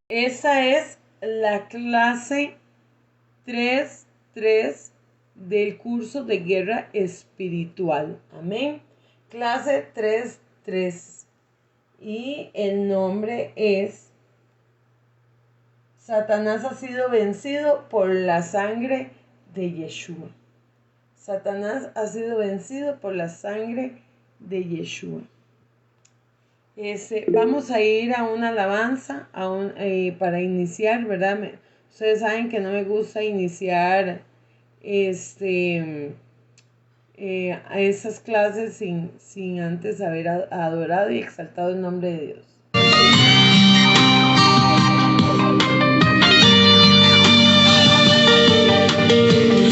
Esa es la clase 3.3 del curso de guerra espiritual. Amén. Clase 3.3. Y el nombre es Satanás ha sido vencido por la sangre de Yeshua. Satanás ha sido vencido por la sangre de Yeshua. Vamos a ir a una alabanza para iniciar, ¿verdad? Ustedes saben que no me gusta iniciar a esas clases sin antes haber adorado y exaltado el nombre de Dios.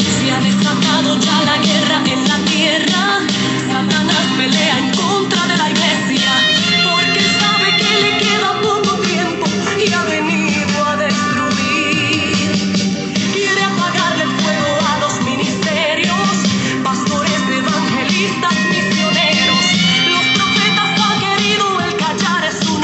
Se ha desatado ya la guerra en la tierra. Satanás pelea en contra de la iglesia, porque sabe que le queda poco tiempo y ha venido a destruir. Quiere apagarle el fuego a los ministerios, pastores, evangelistas, misioneros. Los profetas han querido el callar es una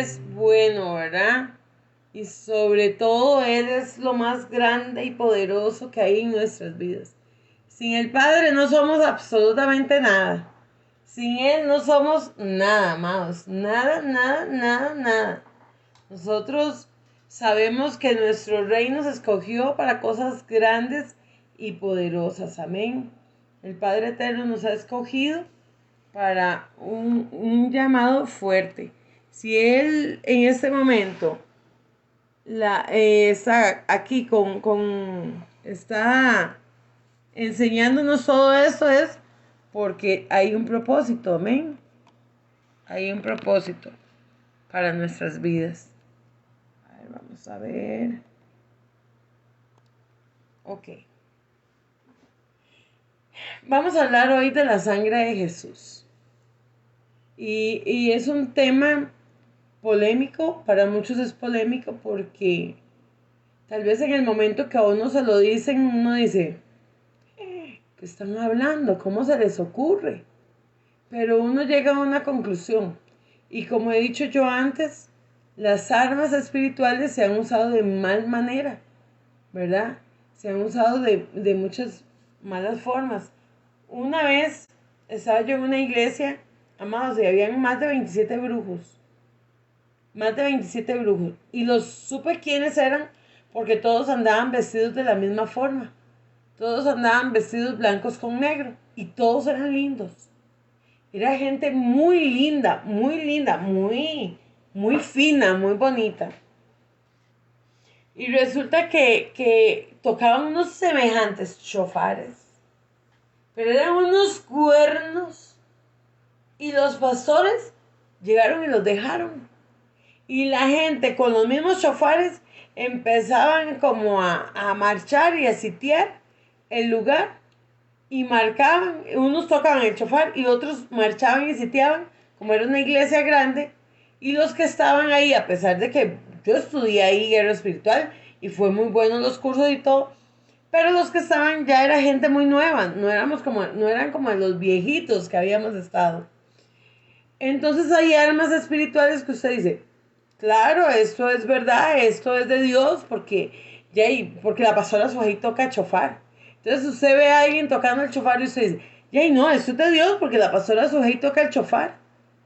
es bueno, ¿verdad? Y sobre todo Él es lo más grande y poderoso que hay en nuestras vidas. Sin el Padre no somos absolutamente nada. Sin Él no somos nada, amados. Nada, nada, nada, nada. Nosotros sabemos que nuestro rey nos escogió para cosas grandes y poderosas. Amén. El Padre Eterno nos ha escogido para un llamado fuerte. Si Él en este momento está aquí está enseñándonos todo esto, es porque hay un propósito, amén. Hay un propósito para nuestras vidas. A ver, vamos a ver. Ok. Vamos a hablar hoy de la sangre de Jesús. Y es un tema polémico, para muchos es polémico porque tal vez en el momento que a uno se lo dicen, uno dice, ¿qué están hablando? ¿Cómo se les ocurre? Pero uno llega a una conclusión. Y como he dicho yo antes, las armas espirituales se han usado de mal manera, ¿verdad? Se han usado de muchas malas formas. Una vez estaba yo en una iglesia, amados, y habían más de 27 brujos. Más de 27 brujos. Y los supe quiénes eran porque todos andaban vestidos de la misma forma. Todos andaban vestidos blancos con negro. Y todos eran lindos. Era gente muy linda, muy fina, muy bonita. Y resulta que tocaban unos semejantes chofares. Pero eran unos cuernos. Y los pastores llegaron y los dejaron. Y la gente con los mismos chofares empezaban como a marchar y a sitiar el lugar. Y marcaban, unos tocaban el chofar y otros marchaban y sitiaban, como era una iglesia grande. Y los que estaban ahí, a pesar de que yo estudié ahí guerra espiritual y fue muy bueno los cursos y todo, pero los que estaban ya era gente muy nueva, no eran como los viejitos que habíamos estado. Entonces hay armas espirituales que usted dice, claro, esto es verdad, esto es de Dios, porque la pastora Suají toca chofar. Entonces usted ve a alguien tocando el chofar y usted dice, no, esto es de Dios, porque la pastora Suají toca el chofar,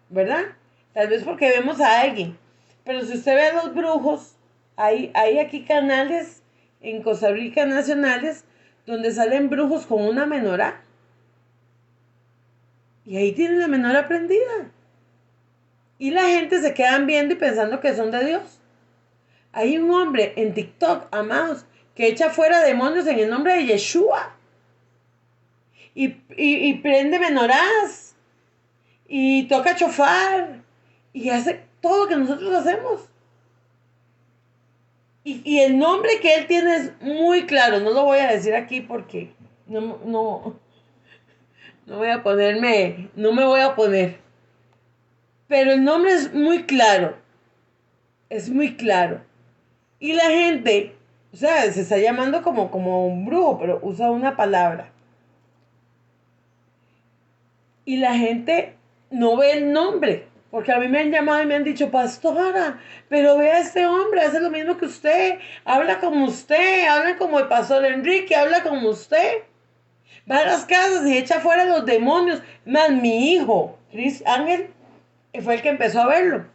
¿verdad? Tal vez porque vemos a alguien. Pero si usted ve a los brujos, hay aquí canales en Costa Rica nacionales donde salen brujos con una menorá. Y ahí tienen la menorá prendida. Y la gente se quedan viendo y pensando que son de Dios. Hay un hombre en TikTok, amados, que echa fuera demonios en el nombre de Yeshua. Y prende menorás. Y toca chofar. Y hace todo lo que nosotros hacemos. Y el nombre que él tiene es muy claro. No lo voy a decir aquí porque no voy a ponerme, no me voy a poner. Pero el nombre es muy claro. Es muy claro. Y la gente, o sea, se está llamando como un brujo, pero usa una palabra. Y la gente no ve el nombre. Porque a mí me han llamado y me han dicho, pastora, pero ve a este hombre, hace lo mismo que usted, habla como usted, habla como el pastor Enrique, habla como usted. Va a las casas y echa fuera los demonios. Más mi hijo, Ángel, fue el que empezó a verlo.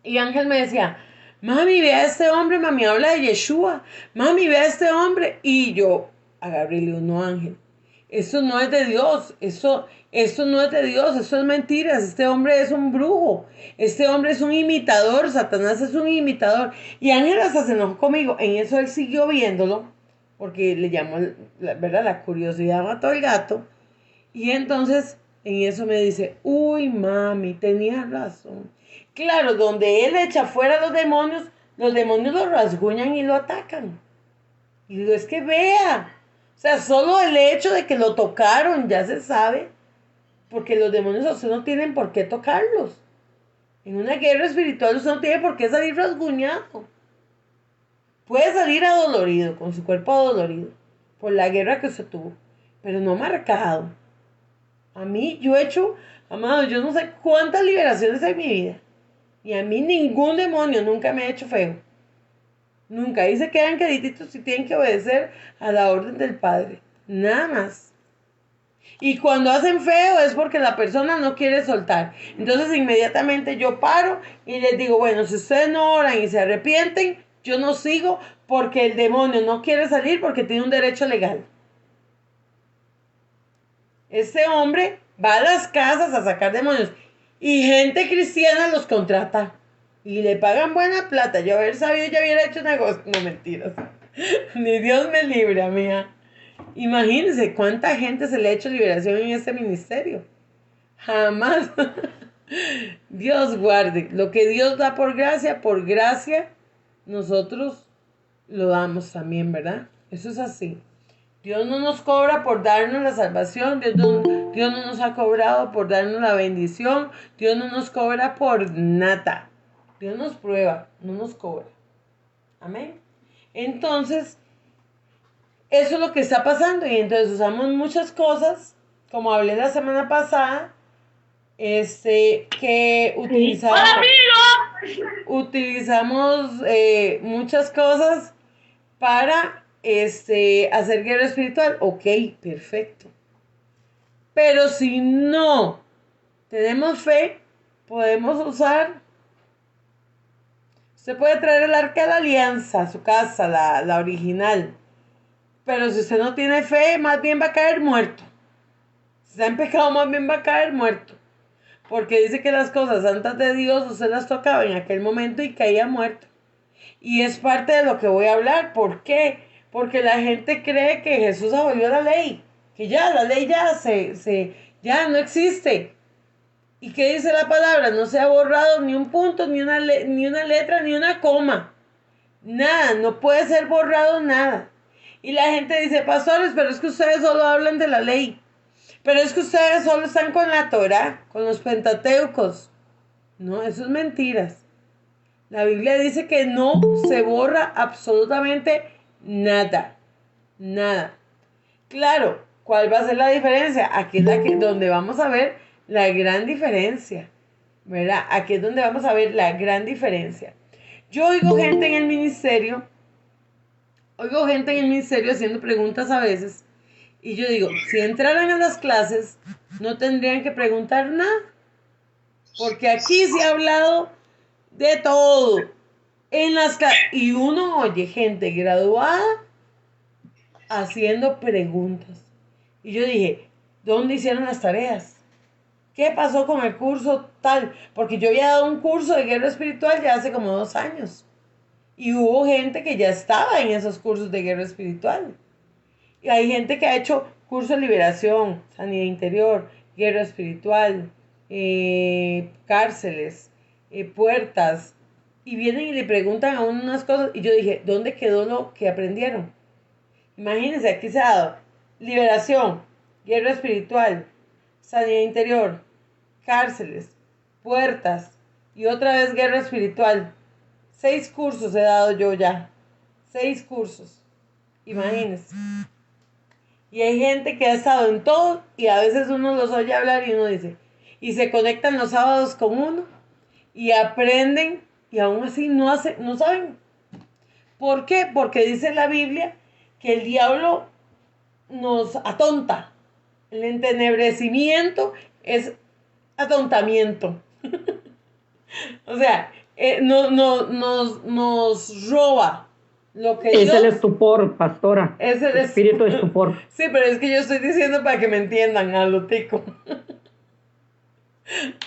Y Ángel me decía, mami, ve a este hombre, mami, habla de Yeshua. Mami, ve a este hombre. Y yo agarré y le digo, no, Ángel, eso no es de Dios, eso no es de Dios, eso es mentiras. Este hombre es un brujo, este hombre es un imitador, Satanás es un imitador. Y Ángel hasta se enojó conmigo. En eso él siguió viéndolo, porque le llamó, ¿verdad? La curiosidad mató al gato. Y entonces en eso me dice, uy, mami, tenías razón. Claro, donde él echa fuera los demonios lo rasguñan y lo atacan. Y digo, es que vea. O sea, solo el hecho de que lo tocaron ya se sabe. Porque los demonios usted no tienen por qué tocarlos. En una guerra espiritual usted no tiene por qué salir rasguñado. Puede salir adolorido, con su cuerpo adolorido, por la guerra que usted tuvo. Pero no marcado. A mí, yo he hecho, amado, yo no sé cuántas liberaciones en mi vida. Y a mí ningún demonio nunca me ha hecho feo. Nunca. Ahí se quedan quedititos y tienen que obedecer a la orden del Padre. Nada más. Y cuando hacen feo es porque la persona no quiere soltar. Entonces inmediatamente yo paro y les digo, bueno, si ustedes no oran y se arrepienten, yo no sigo porque el demonio no quiere salir porque tiene un derecho legal. Este hombre va a las casas a sacar demonios y gente cristiana los contrata y le pagan buena plata. Yo haber sabido, ya hubiera hecho negocio. No, mentiras. Ni Dios me libre, amiga. Imagínense cuánta gente se le ha hecho liberación en este ministerio. Jamás. Dios guarde. Lo que Dios da por gracia, nosotros lo damos también, ¿verdad? Eso es así. Dios no nos cobra por darnos la salvación, Dios no nos ha cobrado por darnos la bendición, Dios no nos cobra por nada. Dios nos prueba, no nos cobra. Amén. Entonces, eso es lo que está pasando y entonces usamos muchas cosas, como hablé la semana pasada, que utilizamos muchas cosas para hacer guerra espiritual. Ok, perfecto. Pero si no tenemos fe, podemos usar. Usted puede traer el arca de la alianza a su casa, la original. Pero si usted no tiene fe, más bien va a caer muerto. Si está en pecado, más bien va a caer muerto. Porque dice que las cosas santas de Dios usted las tocaba en aquel momento y caía muerto. Y es parte de lo que voy a hablar. ¿Por qué? Porque la gente cree que Jesús abolió la ley. Que ya, la ley ya no existe. ¿Y qué dice la palabra? No se ha borrado ni un punto, ni una letra, ni una coma. Nada, no puede ser borrado nada. Y la gente dice, pastores, pero es que ustedes solo hablan de la ley. Pero es que ustedes solo están con la Torá, con los Pentateucos. No, eso es mentiras. La Biblia dice que no se borra absolutamente nada. Nada. Claro, ¿cuál va a ser la diferencia? Aquí es donde vamos a ver la gran diferencia. ¿Verdad? Aquí es donde vamos a ver la gran diferencia. Yo oigo gente en el ministerio haciendo preguntas a veces. Y yo digo, si entraran a las clases, no tendrían que preguntar nada. Porque aquí se ha hablado de todo. En las clases. Y uno oye gente graduada haciendo preguntas. Y yo dije, ¿dónde hicieron las tareas? ¿Qué pasó con el curso tal? Porque yo había dado un curso de guerra espiritual ya hace como 2 años. Y hubo gente que ya estaba en esos cursos de guerra espiritual. Y hay gente que ha hecho cursos de liberación, sanidad interior, guerra espiritual, cárceles, puertas. Y vienen y le preguntan a uno unas cosas. Y yo dije, ¿dónde quedó lo que aprendieron? Imagínense, aquí se ha dado liberación, guerra espiritual, sanidad interior, cárceles, puertas y otra vez guerra espiritual. 6 cursos he dado yo ya. 6 cursos. Imagínense. Y hay gente que ha estado en todo y a veces uno los oye hablar y uno dice, y se conectan los sábados con uno y aprenden y aún así no saben. ¿Por qué? Porque dice la Biblia que el diablo nos atonta. El entenebrecimiento es atontamiento. O sea, nos roba lo que es el estupor, pastora. Es el espíritu de estupor. Sí, pero es que yo estoy diciendo para que me entiendan a lo tico.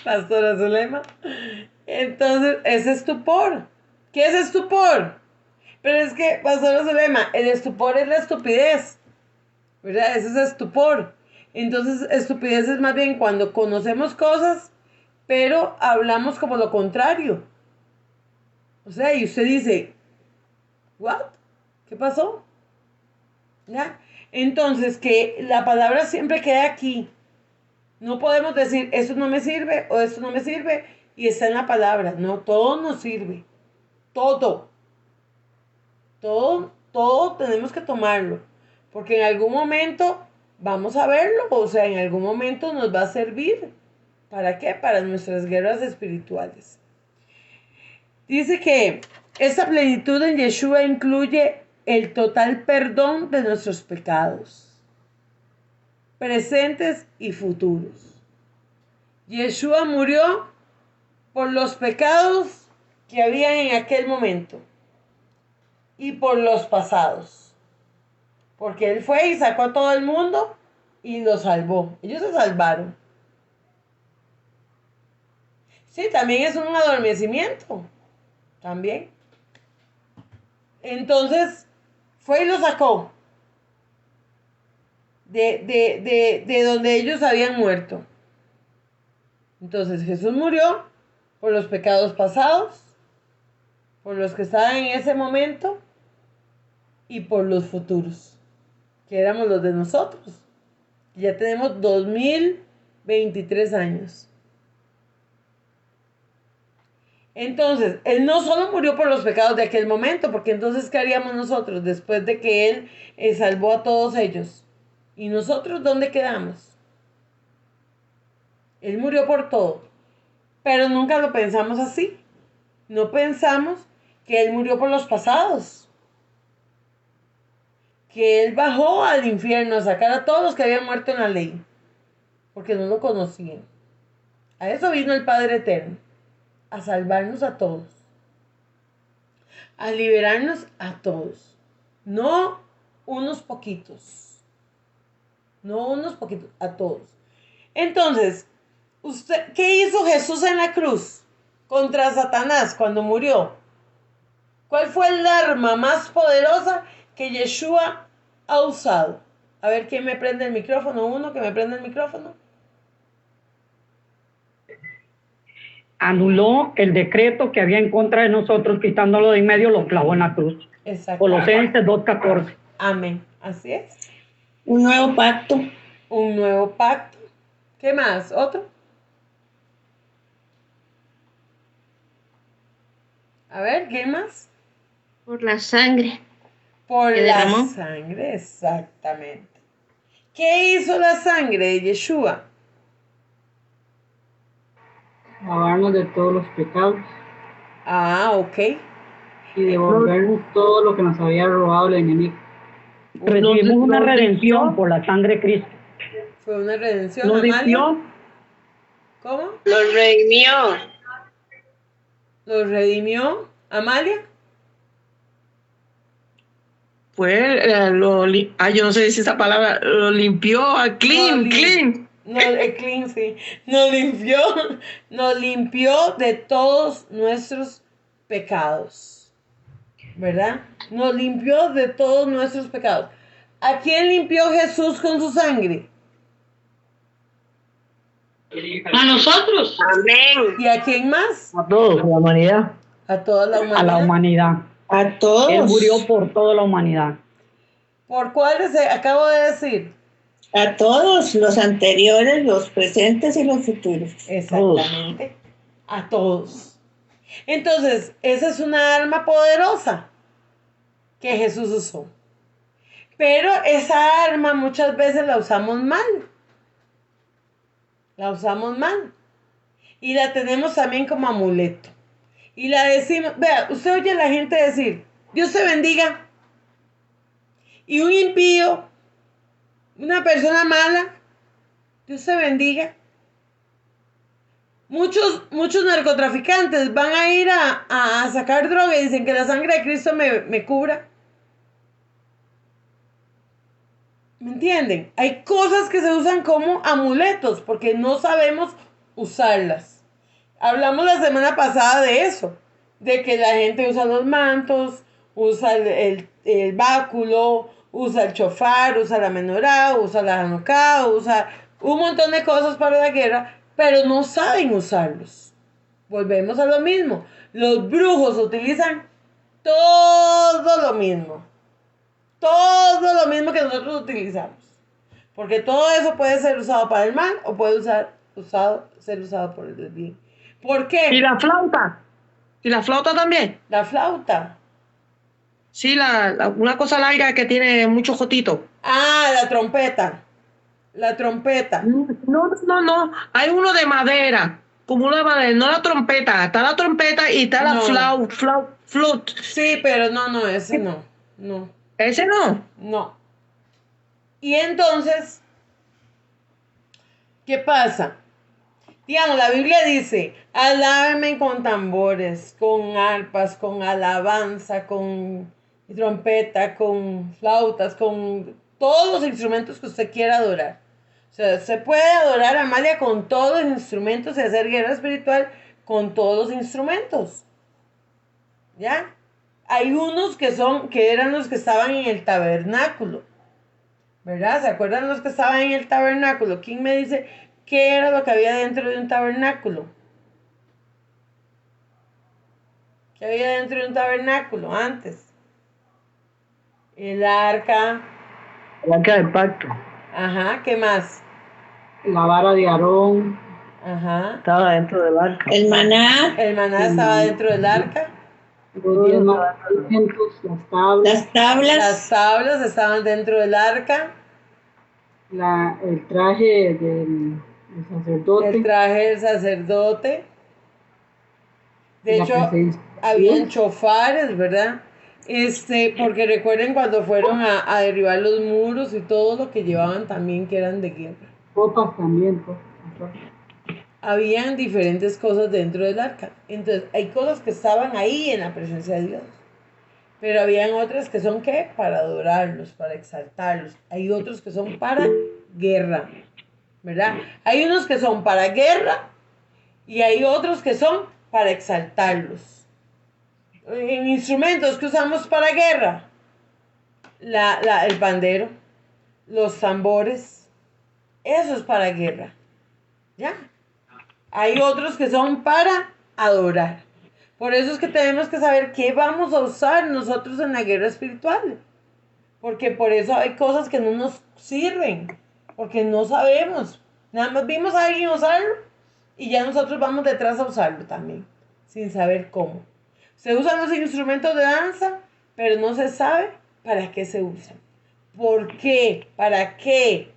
Pastora Zulema. Entonces, es estupor. ¿Qué es estupor? Pero es que, Pastora Zulema, el estupor es la estupidez. ¿Verdad? Eso es estupor. Entonces, estupidez es más bien cuando conocemos cosas, pero hablamos como lo contrario. O sea, y usted dice, ¿what? ¿Qué pasó? ¿Ya? Entonces, que la palabra siempre queda aquí. No podemos decir, esto no me sirve o esto no me sirve y está en la palabra. No, todo nos sirve. Todo. Todo tenemos que tomarlo. Porque en algún momento vamos a verlo. O sea, en algún momento nos va a servir. ¿Para qué? Para nuestras guerras espirituales. Dice que esta plenitud en Yeshua incluye el total perdón de nuestros pecados, presentes y futuros. Yeshua murió por los pecados que había en aquel momento y por los pasados. Porque Él fue y sacó a todo el mundo y los salvó. Ellos se salvaron. Sí, también es un adormecimiento. También. Entonces, fue y los sacó de donde ellos habían muerto. Entonces, Jesús murió por los pecados pasados, por los que estaban en ese momento y por los futuros, que éramos los de nosotros. Ya tenemos 2023 años. Entonces, Él no solo murió por los pecados de aquel momento, porque entonces, ¿qué haríamos nosotros después de que Él salvó a todos ellos? ¿Y nosotros dónde quedamos? Él murió por todo, pero nunca lo pensamos así. No pensamos que Él murió por los pasados, que Él bajó al infierno a sacar a todos los que habían muerto en la ley, porque no lo conocían. A eso vino el Padre Eterno, a salvarnos a todos, a liberarnos a todos, no unos poquitos, a todos. Entonces, ¿qué hizo Jesús en la cruz contra Satanás cuando murió? ¿Cuál fue el arma más poderosa que Yeshua ha usado? A ver, ¿quién me prende el micrófono? Uno que me prende el micrófono. Anuló el decreto que había en contra de nosotros, quitándolo de en medio, lo clavó en la cruz. Exacto. Colosenses 2:14. Amén. Así es. Un nuevo pacto. Un nuevo pacto. ¿Qué más? ¿Otro? A ver, ¿qué más? Por la sangre. Por ¿Que la derramó? sangre, exactamente. ¿Qué hizo la sangre de Yeshua? Lavarnos de todos los pecados Ah, ok. y devolvernos todo lo que nos había robado el enemigo. Recibimos una nos redención limpió. por la sangre de Cristo. Fue una redención, Nos Amalia. limpió, ¿Cómo? Los redimió. ¿Los redimió? ¿Amalia? Pues yo no sé decir esa palabra, lo limpió a clean, No, clean. No, clean, sí. Nos limpió de todos nuestros pecados. ¿Verdad? Nos limpió de todos nuestros pecados. ¿A quién limpió Jesús con su sangre? a nosotros. Amén. ¿Y a quién más? A todos, a la humanidad. A toda la humanidad. A la humanidad. A todos. Él murió por toda la humanidad. ¿Por cuáles acabo de decir? A todos, los anteriores, los presentes y los futuros. Exactamente. A todos. Entonces, esa es una arma poderosa que Jesús usó. Pero esa arma muchas veces la usamos mal. La usamos mal. Y la tenemos también como amuleto. Y la decimos, vea, usted oye a la gente decir, Dios te bendiga. Y un impío, una persona mala, Dios te bendiga. Muchos narcotraficantes van a ir a sacar droga y dicen que la sangre de Cristo me cubra. ¿Me entienden? Hay cosas que se usan como amuletos porque no sabemos usarlas. Hablamos la semana pasada de eso, de que la gente usa los mantos, usa el báculo, usa el chofar, usa la menorá, usa la hanukkah, usa un montón de cosas para la guerra, pero no saben usarlos. Volvemos a lo mismo. Los brujos utilizan todo lo mismo. Todo lo mismo que nosotros utilizamos. Porque todo eso puede ser usado para el mal o puede ser usado por el bien. ¿Por qué? ¿Y la flauta? ¿Y la flauta también? La flauta. Sí, una cosa larga que tiene muchos jotitos. Ah, la trompeta. La trompeta. No. Hay uno de madera. como una madera, no la trompeta, está la trompeta y está la No. flute. Sí, pero no, ese no. No, Ese no. no. Y entonces, ¿qué pasa? Digamos, la Biblia dice, alábenme con tambores, con arpas, con alabanza, con trompeta, con flautas, con todos los instrumentos que usted quiera adorar. O sea, se puede adorar a Amalia con todos los instrumentos y hacer guerra espiritual con todos los instrumentos. ¿Ya? Hay unos que eran los que estaban en el tabernáculo. ¿Verdad? ¿Se acuerdan los que estaban en el tabernáculo? ¿Quién me dice qué era lo que había dentro de un tabernáculo? ¿Qué había dentro de un tabernáculo antes? El arca. El arca del pacto. Ajá, ¿qué más? La vara de Aarón, Ajá. Estaba dentro del arca. El maná, El maná estaba dentro del arca. los 10 mandamientos, las tablas, las tablas, Las tablas estaban dentro del arca. el traje del sacerdote, El traje del sacerdote. De la hecho, presencia de habían Dios. chofares, ¿verdad? Porque recuerden cuando fueron a derribar los muros y todo lo que llevaban también que eran de guerra. Copas también, pues. Ajá. Habían diferentes cosas dentro del arca. Entonces, hay cosas que estaban ahí en la presencia de Dios. Pero habían otras que son, ¿qué? Para adorarlos, para exaltarlos. Hay otros que son para guerra, ¿verdad? Hay unos que son para guerra y hay otros que son para exaltarlos. En instrumentos que usamos para guerra, el pandero, los tambores, eso es para guerra, ¿ya? Hay otros que son para adorar. Por eso es que tenemos que saber qué vamos a usar nosotros en la guerra espiritual. Porque por eso hay cosas que no nos sirven, porque no sabemos. Nada más vimos a alguien usarlo y ya nosotros vamos detrás a usarlo también, sin saber cómo. Se usan los instrumentos de danza, pero no se sabe para qué se usan. ¿Por qué? ¿Para qué?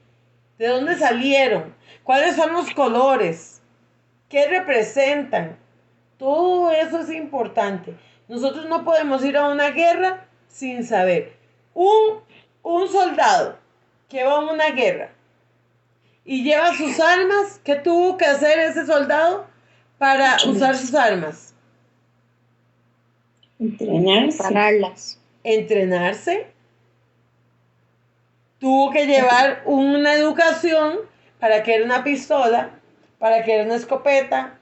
¿De dónde salieron? ¿Cuáles son los colores? ¿Qué representan? Todo eso es importante. Nosotros no podemos ir a una guerra sin saber. Un soldado que va a una guerra y lleva sus armas, ¿qué tuvo que hacer ese soldado para usar sus armas? entrenarse, Pararlas. Entrenarse. Tuvo que llevar una educación para que era una pistola, para que era una escopeta,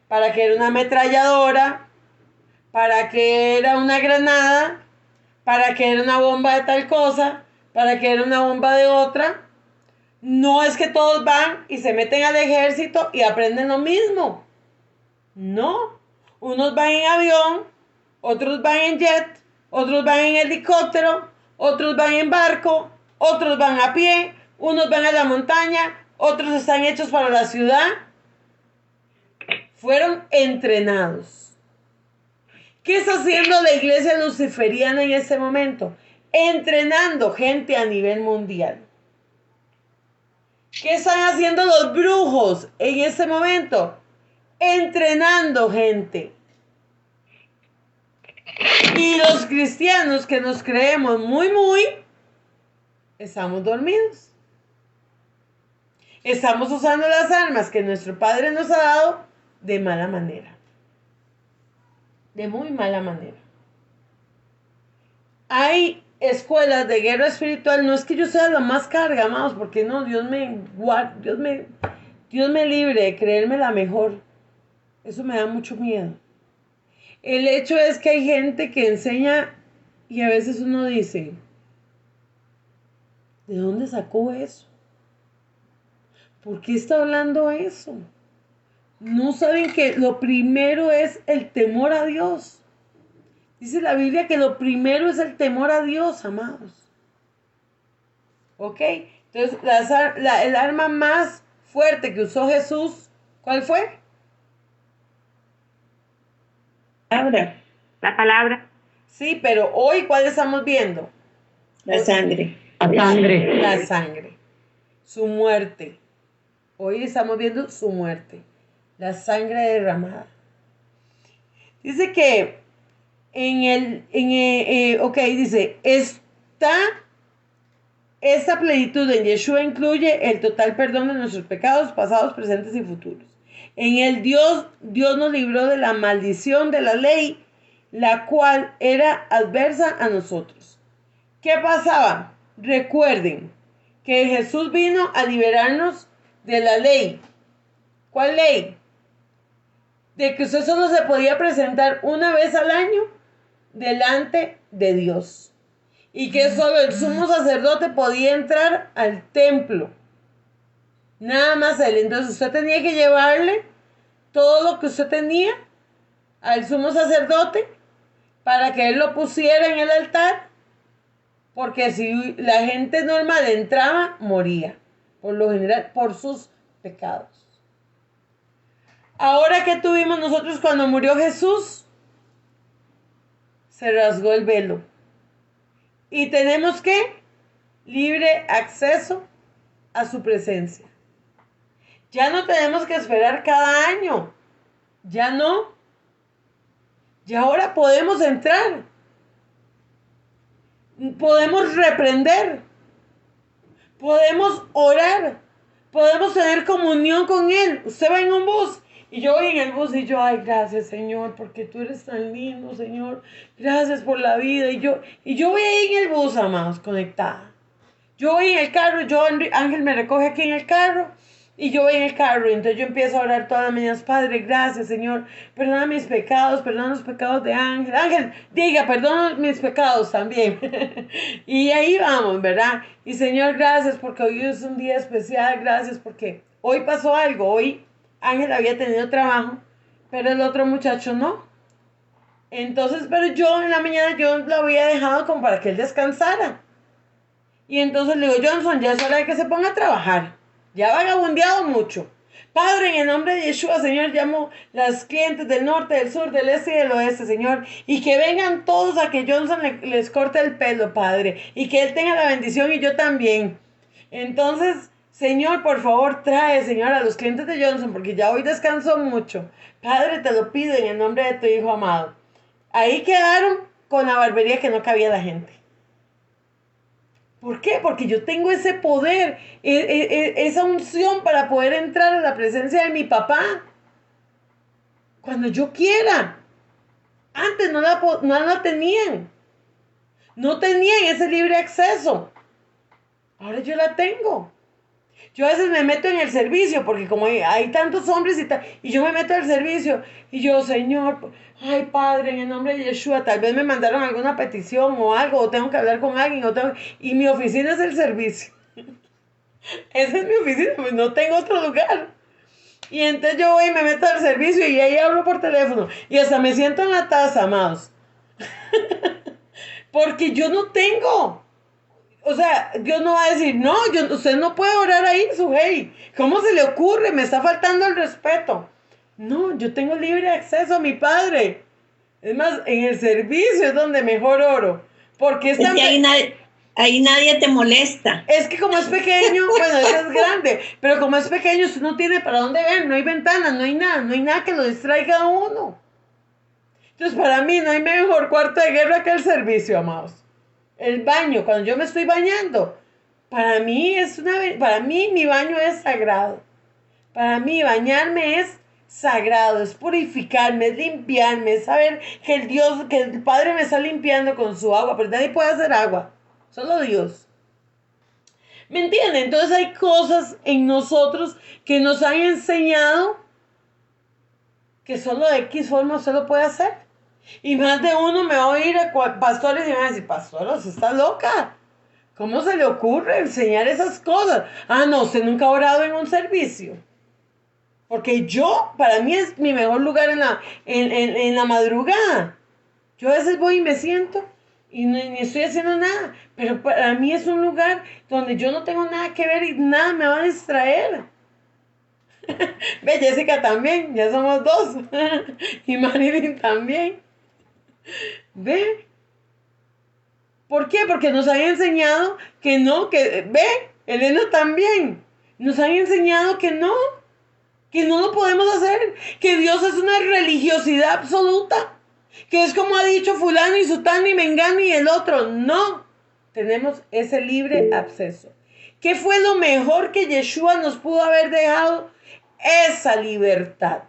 para que era una ametralladora, para que era una granada, para que era una bomba de tal cosa, para que era una bomba de otra. No es que todos van y se meten al ejército y aprenden lo mismo. No. Unos van en avión, otros van en jet, otros van en helicóptero, otros van en barco, otros van a pie, unos van a la montaña, otros están hechos para la ciudad. Fueron entrenados. ¿Qué está haciendo la iglesia luciferiana en este momento? Entrenando gente a nivel mundial. ¿Qué están haciendo los brujos en este momento? Entrenando gente. Y los cristianos que nos creemos muy, estamos dormidos. Estamos usando las armas que nuestro Padre nos ha dado de mala manera. De muy mala manera. Hay escuelas de guerra espiritual. No es que yo sea la más carga, amados, porque no, Dios me libre de creerme la mejor. Eso me da mucho miedo. El hecho es que hay gente que enseña y a veces uno dice, ¿de dónde sacó eso? ¿Por qué está hablando eso? No saben que lo primero es el temor a Dios. Dice la Biblia que lo primero es el temor a Dios, amados. ¿Ok? Entonces, el arma más fuerte que usó Jesús, ¿cuál fue? La palabra. Sí, pero hoy, ¿cuál estamos viendo? la sangre. La sangre. La sangre. Su muerte. Hoy estamos viendo su muerte. la sangre derramada. Dice que dice, esta plenitud en Yeshua incluye el total perdón de nuestros pecados pasados, presentes y futuros. En el Dios nos libró de la maldición de la ley, la cual era adversa a nosotros. ¿Qué pasaba? Recuerden que Jesús vino a liberarnos de la ley. ¿Cuál ley? De que usted solo se podía presentar una vez al año delante de Dios. Y que solo el sumo sacerdote podía entrar al templo. Nada más él. Entonces usted tenía que llevarle todo lo que usted tenía al sumo sacerdote para que él lo pusiera en el altar. Porque si la gente normal entraba, moría. Por lo general, por sus pecados. Ahora, ¿qué tuvimos nosotros cuando murió Jesús? Se rasgó el velo. Y tenemos que libre acceso a su presencia. Ya no tenemos que esperar cada año. Ya no. Ya ahora podemos entrar. Podemos reprender. Podemos orar. Podemos tener comunión con Él. Usted va en un bus y yo voy en el bus y yo, ay, gracias, Señor, porque tú eres tan lindo, Señor. Gracias por la vida. Y yo voy ahí en el bus, amados, conectada. Yo voy en el carro, Ángel me recoge aquí en el carro. Y yo voy en el carro y entonces yo empiezo a orar todas las mañanas. Padre, gracias, Señor. Perdona mis pecados, perdona los pecados de Ángel. Ángel, diga, perdona mis pecados también. Y ahí vamos, ¿verdad? Y Señor, gracias porque hoy es un día especial. Gracias porque hoy pasó algo. Hoy Ángel había tenido trabajo, pero el otro muchacho no. Entonces, pero yo en la mañana yo lo había dejado como para que él descansara. Y entonces le digo, Johnson, ya es hora de que se ponga a trabajar. Ya vagabundeado mucho. Padre, en el nombre de Yeshua, Señor, llamo las clientes del norte, del sur, del este y del oeste, Señor. Y que vengan todos a que Johnson les corte el pelo, Padre. Y que él tenga la bendición y yo también. Entonces, Señor, por favor, trae, Señor, a los clientes de Johnson, porque ya hoy descansó mucho. Padre, te lo pido en el nombre de tu Hijo amado. Ahí quedaron con la barbería que no cabía la gente. ¿Por qué? Porque yo tengo ese poder, esa unción para poder entrar a la presencia de mi papá cuando yo quiera. Antes no la tenían. No tenían ese libre acceso. Ahora yo la tengo. Yo a veces me meto en el servicio, porque como hay tantos hombres y yo me meto al servicio, y yo, Señor, ay Padre, en el nombre de Yeshua, tal vez me mandaron alguna petición o algo, o tengo que hablar con alguien, y mi oficina es el servicio. Esa es mi oficina, pues no tengo otro lugar. Y entonces yo voy y me meto al servicio y ahí hablo por teléfono, y hasta me siento en la taza, amados. Porque yo no tengo. O sea, Dios no va a decir, no, usted no puede orar ahí, Sujei. ¿Cómo se le ocurre? Me está faltando el respeto. No, yo tengo libre acceso a mi Padre. Es más, en el servicio es donde mejor oro. Porque ahí nadie te molesta. Es que como es pequeño, bueno, eso es grande, pero como es pequeño, usted no tiene para dónde ver, no hay ventanas, no hay nada que lo distraiga a uno. Entonces, para mí no hay mejor cuarto de guerra que el servicio, amados. El baño, cuando yo me estoy bañando, para mí mi baño es sagrado. Para mí bañarme es sagrado, es purificarme, es limpiarme, es saber que el Padre me está limpiando con su agua, pero nadie puede hacer agua, solo Dios. ¿Me entienden? Entonces hay cosas en nosotros que nos han enseñado que solo de X forma usted lo puede hacer. Y más de uno me va a oír a pastores y me va a decir, pastora, usted está loca. ¿Cómo se le ocurre enseñar esas cosas? Ah, no, usted nunca ha orado en un servicio. Porque para mí es mi mejor lugar en la madrugada. Yo a veces voy y me siento y ni estoy haciendo nada. Pero para mí es un lugar donde yo no tengo nada que ver y nada me va a distraer. Ve, Jessica también, ya somos dos. Y Marilyn también. ¿Ve? ¿Por qué? Porque nos han enseñado que no, ve, Elena también. Nos han enseñado que no. que no lo podemos hacer, que Dios es una religiosidad absoluta, que es como ha dicho fulano y sutano y mengano y el otro. No, tenemos ese libre acceso. ¿Qué fue lo mejor que Yeshua nos pudo haber dejado? Esa libertad.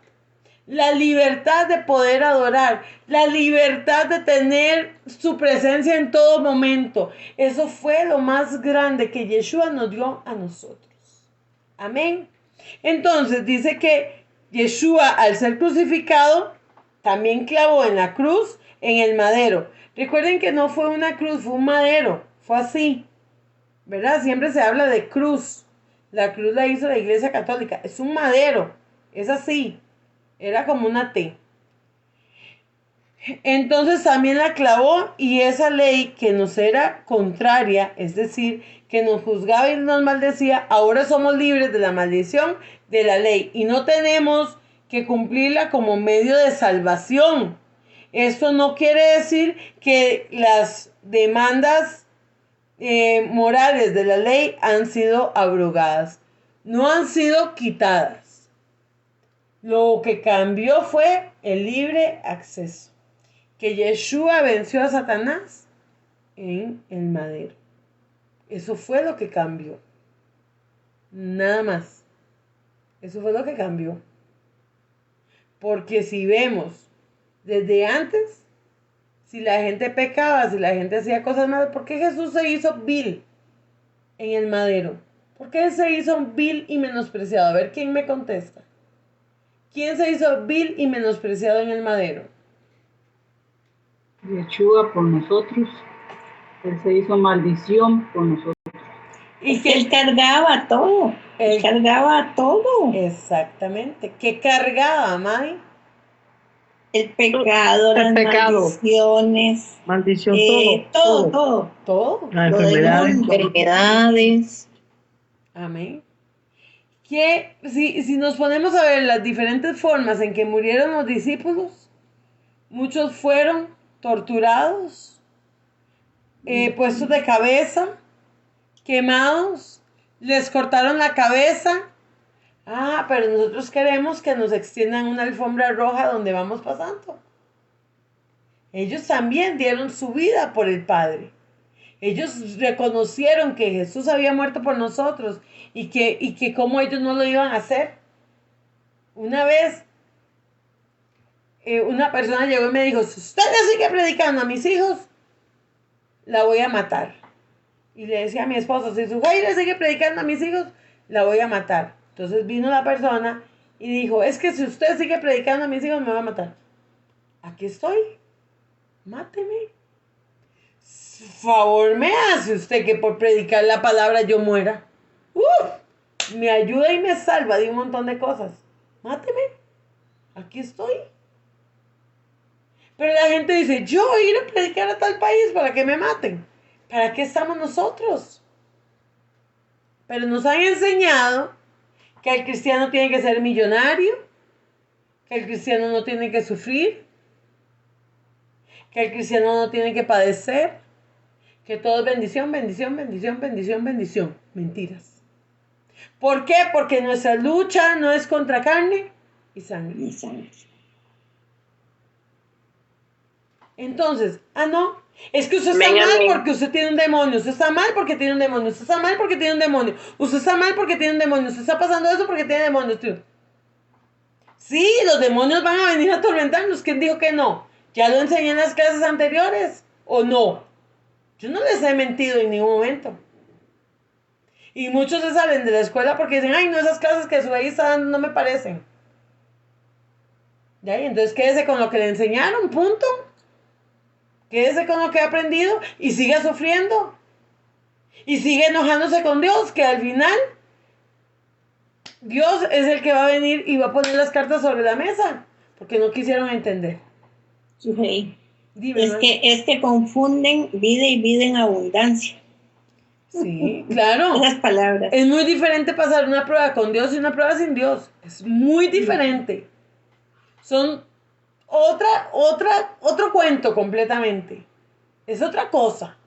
La libertad de poder adorar, la libertad de tener su presencia en todo momento. Eso fue lo más grande que Yeshua nos dio a nosotros. Amén. Entonces dice que Yeshua, al ser crucificado, también clavó en la cruz, en el madero. Recuerden que no fue una cruz, fue un madero. Fue así, ¿verdad? Siempre se habla de cruz. La cruz la hizo la Iglesia Católica. Es un madero, es así. Era como una T. Entonces también la clavó, y esa ley que nos era contraria, es decir, que nos juzgaba y nos maldecía, ahora somos libres de la maldición de la ley y no tenemos que cumplirla como medio de salvación. Esto no quiere decir que las demandas morales de la ley han sido abrogadas, no han sido quitadas. Lo que cambió fue el libre acceso, que Yeshua venció a Satanás en el madero. Eso fue lo que cambió. Nada más. Eso fue lo que cambió. Porque si vemos desde antes, si la gente pecaba, si la gente hacía cosas malas, ¿por qué Jesús se hizo vil en el madero? ¿Por qué se hizo vil y menospreciado? A ver, ¿quién me contesta? ¿Quién se hizo vil y menospreciado en el madero? Yeshua por nosotros. Él se hizo maldición por nosotros. Y que él cargaba todo. Él cargaba todo. Exactamente. ¿Qué cargaba, May? El pecado, El las pecado. maldiciones. Maldición, Todo. Todo. Las Lo del enfermedades. mundo. Enfermedades. Amén. Que si nos ponemos a ver las diferentes formas en que murieron los discípulos, muchos fueron torturados, puestos de cabeza, quemados, les cortaron la cabeza. Ah, pero nosotros queremos que nos extiendan una alfombra roja donde vamos pasando. Ellos también dieron su vida por el Padre. Ellos reconocieron que Jesús había muerto por nosotros y que como ellos no lo iban a hacer. Una vez una persona llegó y me dijo, si usted le sigue predicando a mis hijos, la voy a matar. Y le decía a mi esposo, si su hija le sigue predicando a mis hijos, la voy a matar. Entonces vino la persona y dijo, es que si usted sigue predicando a mis hijos, me va a matar. Aquí estoy, máteme. Favor me hace usted que por predicar la palabra yo muera. Me ayuda y me salva de un montón de cosas. Máteme. Aquí estoy. Pero la gente dice, yo ir a predicar a tal país para que me maten. ¿Para qué estamos nosotros? Pero nos han enseñado que el cristiano tiene que ser millonario, que el cristiano no tiene que sufrir, que el cristiano no tiene que padecer, que todo es bendición, bendición, bendición, bendición, bendición. Mentiras. ¿Por qué? Porque nuestra lucha no es contra carne y sangre. Entonces, no, es que usted está mal porque usted tiene un demonio, usted está mal porque tiene un demonio, usted está mal porque tiene un demonio, usted está mal porque tiene un demonio, usted está pasando eso porque tiene demonios, tío. Sí, los demonios van a venir a atormentarnos. ¿Quién dijo que no? Ya lo enseñé en las clases anteriores, ¿o no? Yo no les he mentido en ningún momento. Y muchos se salen de la escuela porque dicen, ay, no, esas clases que su ahí está dando no me parecen. ¿Ya? Y entonces quédese con lo que le enseñaron, punto. Quédese con lo que ha aprendido y siga sufriendo. Y sigue enojándose con Dios, que al final Dios es el que va a venir y va a poner las cartas sobre la mesa, porque no quisieron entender. Sí. Dime, es que confunden vida y vida en abundancia. Sí, claro. Esas palabras. Es muy diferente pasar una prueba con Dios y una prueba sin Dios. Es muy diferente. Son otro cuento completamente. Es otra cosa.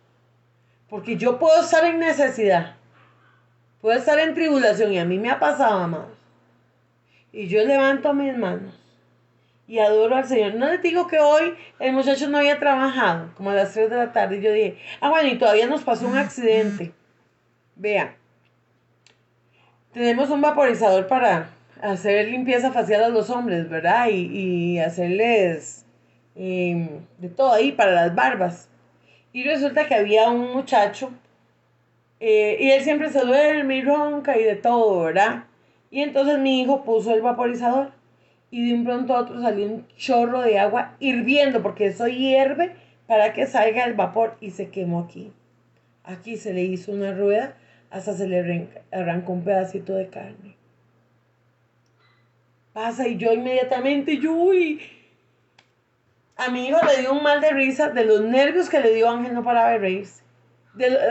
Porque yo puedo estar en necesidad. Puedo estar en tribulación y a mí me ha pasado, amados. y yo levanto mis manos y adoro al Señor. No les digo que hoy el muchacho no había trabajado, como a las 3 de la tarde, y yo dije, bueno, y todavía nos pasó un accidente. Vean, tenemos un vaporizador para hacer limpieza facial a los hombres, ¿verdad? Y hacerles de todo ahí para las barbas. Y resulta que había un muchacho, y él siempre se duerme y ronca y de todo, ¿verdad? Y entonces mi hijo puso el vaporizador y de un pronto a otro salió un chorro de agua hirviendo, porque eso hierve para que salga el vapor, y se quemó aquí. Aquí se le hizo una rueda, hasta se le arrancó un pedacito de carne. Pasa y yo inmediatamente, a mi hijo le dio un mal de risa de los nervios que le dio. Ángel no paraba de reírse.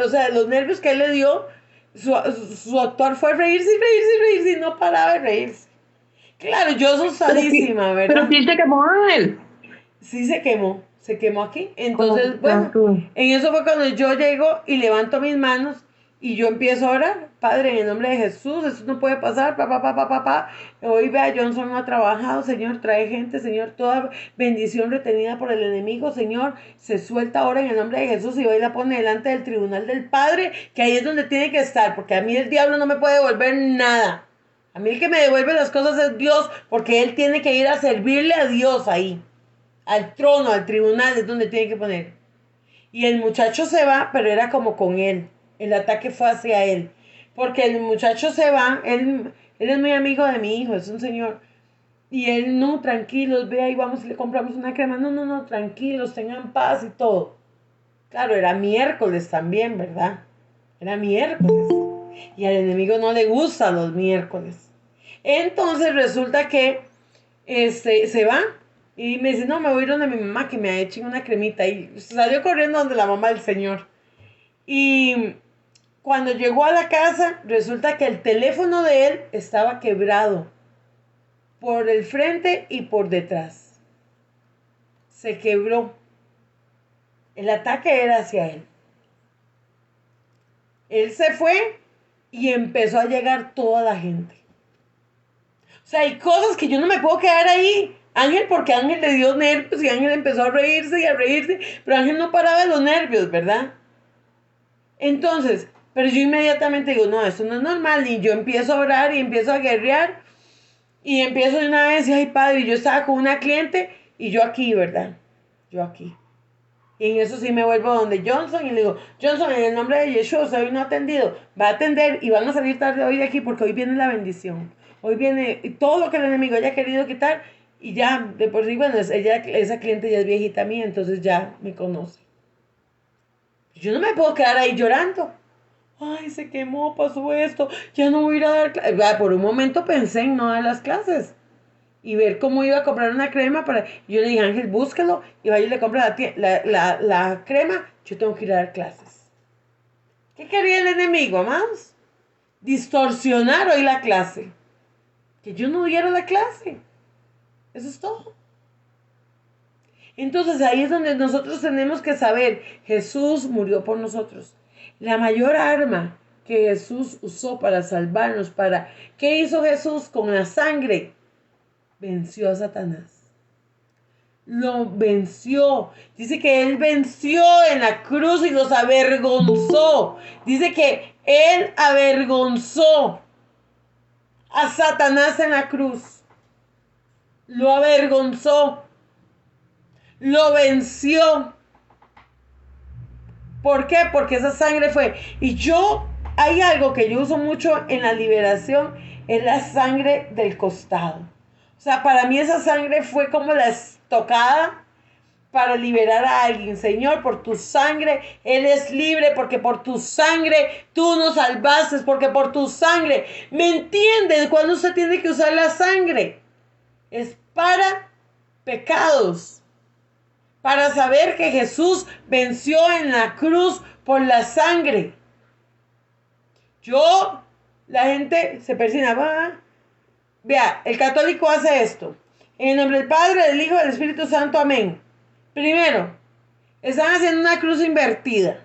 O sea, de los nervios que él le dio, su actuar fue reírse y reírse y reírse y no paraba de reírse. Claro, yo asustadísima, ¿verdad? Pero sí se quemó Ángel. Sí se quemó aquí. Entonces, bueno, en eso fue cuando yo llego y levanto mis manos y yo empiezo a orar. Padre, en el nombre de Jesús, eso no puede pasar, papá. Hoy vea, Johnson no ha trabajado, Señor, trae gente, Señor, toda bendición retenida por el enemigo, Señor, se suelta ahora en el nombre de Jesús y hoy la pone delante del tribunal del Padre, que ahí es donde tiene que estar, porque a mí el diablo no me puede devolver nada. A mí el que me devuelve las cosas es Dios, porque Él tiene que ir a servirle a Dios ahí. Al trono, al tribunal, es donde tiene que poner. Y el muchacho se va, pero era como con él. El ataque fue hacia él. Porque el muchacho se va, él es muy amigo de mi hijo, es un señor. Y él, no, tranquilos, ve ahí, vamos y le compramos una crema. No, tranquilos, tengan paz y todo. Claro, era miércoles también, ¿verdad? Era miércoles. Y al enemigo no le gustan los miércoles. Entonces resulta que se va. Y me dice, no, me voy a ir donde mi mamá, que me echen una cremita. Y salió corriendo donde la mamá del señor. Y cuando llegó a la casa, resulta que el teléfono de él estaba quebrado. Por el frente y por detrás. Se quebró. El ataque era hacia él. Él se fue y empezó a llegar toda la gente. O sea, hay cosas que yo no me puedo quedar ahí. Ángel, porque Ángel le dio nervios y Ángel empezó a reírse y a reírse, pero Ángel no paraba de los nervios, ¿verdad? Entonces, pero yo inmediatamente digo, no, esto no es normal, y yo empiezo a orar y empiezo a guerrear y empiezo de una vez, y ay padre, yo estaba con una cliente y yo aquí, ¿verdad? Yo aquí. Y en eso sí me vuelvo donde Johnson y le digo, Johnson, en el nombre de Yeshua, hoy no ha atendido, va a atender y van a salir tarde hoy de aquí porque hoy viene la bendición. Hoy viene todo lo que el enemigo haya querido quitar. Y ya, de por sí, bueno, esa cliente ya es viejita mía, entonces ya me conoce. Yo no me puedo quedar ahí llorando. Ay, se quemó, pasó esto, ya no voy a ir a dar clases. Por un momento pensé en no dar las clases y ver cómo iba a comprar una crema para... Yo le dije, Ángel, búscalo y vaya y le compra la crema. Yo tengo que ir a dar clases. ¿Qué quería el enemigo, amados? Distorsionar hoy la clase. Que yo no diera la clase. Eso es todo. Entonces ahí es donde nosotros tenemos que saber, Jesús murió por nosotros. La mayor arma que Jesús usó para salvarnos, ¿qué hizo Jesús con la sangre? Venció a Satanás. Lo venció. Dice que Él venció en la cruz y los avergonzó. Dice que Él avergonzó a Satanás en la cruz. Lo avergonzó. Lo venció. ¿Por qué? Porque esa sangre fue. Y hay algo que yo uso mucho en la liberación, es la sangre del costado. O sea, para mí esa sangre fue como la estocada para liberar a alguien. Señor, por tu sangre Él es libre, porque por tu sangre tú nos salvaste, porque por tu sangre. ¿Me entienden? Cuando usted tiene que usar la sangre, es para pecados. Para saber que Jesús venció en la cruz por la sangre. La gente se persina. Vea, el católico hace esto. En el nombre del Padre, del Hijo y del Espíritu Santo, amén. Primero, están haciendo una cruz invertida.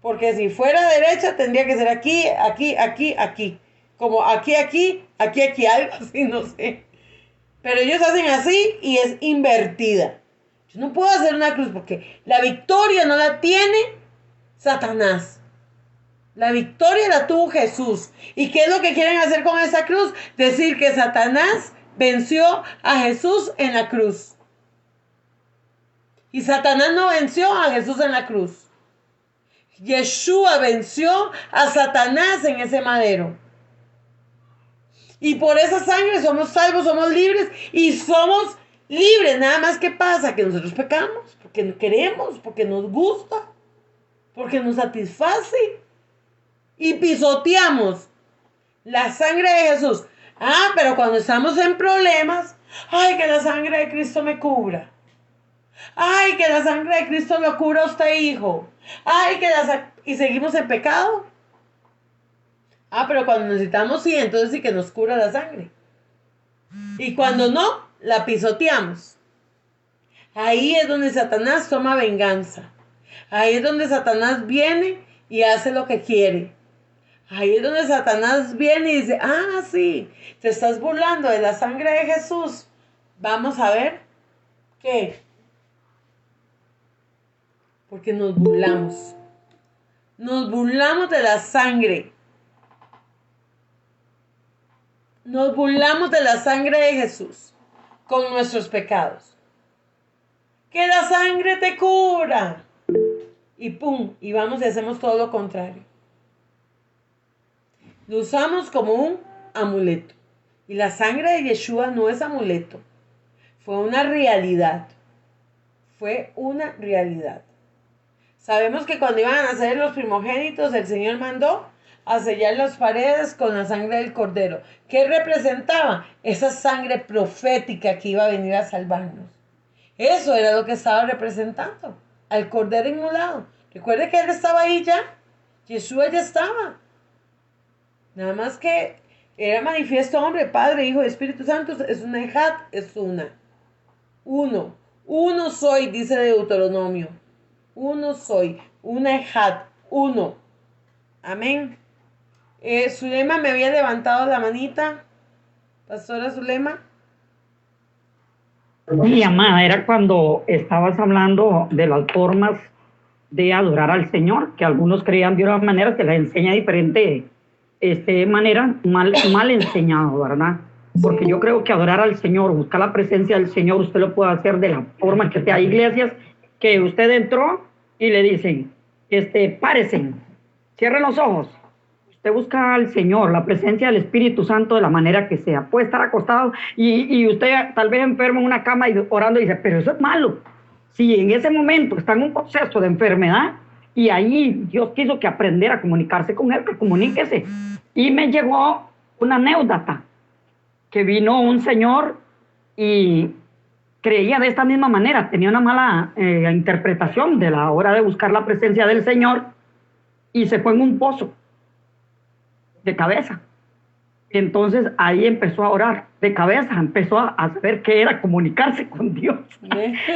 Porque si fuera derecha, tendría que ser aquí, aquí, aquí, aquí. como aquí, algo así, no sé. Pero ellos hacen así y es invertida. Yo no puedo hacer una cruz porque la victoria no la tiene Satanás. La victoria la tuvo Jesús. ¿Y qué es lo que quieren hacer con esa cruz? Decir que Satanás venció a Jesús en la cruz. Y Satanás no venció a Jesús en la cruz. Yeshua venció a Satanás en ese madero. Y por esa sangre somos salvos, somos libres y somos libres. Nada más que pasa que nosotros pecamos porque queremos, porque nos gusta, porque nos satisface y pisoteamos la sangre de Jesús. Pero cuando estamos en problemas, ay, que la sangre de Cristo me cubra. Ay, que la sangre de Cristo lo cubra a usted, hijo. Ay, y seguimos en pecado. Pero cuando necesitamos, sí, entonces sí que nos cura la sangre. Y cuando no, la pisoteamos. Ahí es donde Satanás toma venganza. Ahí es donde Satanás viene y hace lo que quiere. Ahí es donde Satanás viene y dice, sí, te estás burlando de la sangre de Jesús. Vamos a ver qué. Porque nos burlamos. Nos burlamos de la sangre. Nos burlamos de la sangre de Jesús con nuestros pecados. Que la sangre te cura. Y pum, y vamos y hacemos todo lo contrario. Lo usamos como un amuleto. Y la sangre de Yeshua no es amuleto. Fue una realidad. Fue una realidad. Sabemos que cuando iban a nacer los primogénitos, el Señor mandó a sellar las paredes con la sangre del cordero. ¿Qué representaba? Esa sangre profética que iba a venir a salvarnos. Eso era lo que estaba representando al cordero inmolado. Recuerde que él estaba ahí ya. Yeshua ya estaba. Nada más que era manifiesto hombre, Padre, Hijo y Espíritu Santo. Es una ejad, es una. Uno soy, dice Deuteronomio. Uno soy, una ejad, uno. Amén. Zulema me había levantado la manita. Pastora Zulema. Mi amada, era cuando estabas hablando de las formas de adorar al Señor, que algunos creían de una manera, que la enseña diferente manera, mal enseñado, ¿verdad? Porque yo creo que adorar al Señor, buscar la presencia del Señor, usted lo puede hacer de la forma que sea. Hay iglesias que usted entró y le dicen, párese, cierren los ojos. Usted busca al Señor, la presencia del Espíritu Santo de la manera que sea. Puede estar acostado y usted tal vez enfermo en una cama y orando y dice, pero eso es malo. Si en ese momento está en un proceso de enfermedad y ahí Dios quiso que aprendiera a comunicarse con Él, que comuníquese. Y me llegó una anécdota, que vino un señor y creía de esta misma manera, tenía una mala interpretación de la hora de buscar la presencia del Señor y se fue en un pozo de cabeza. Entonces ahí empezó a orar de cabeza, empezó a saber qué era comunicarse con Dios.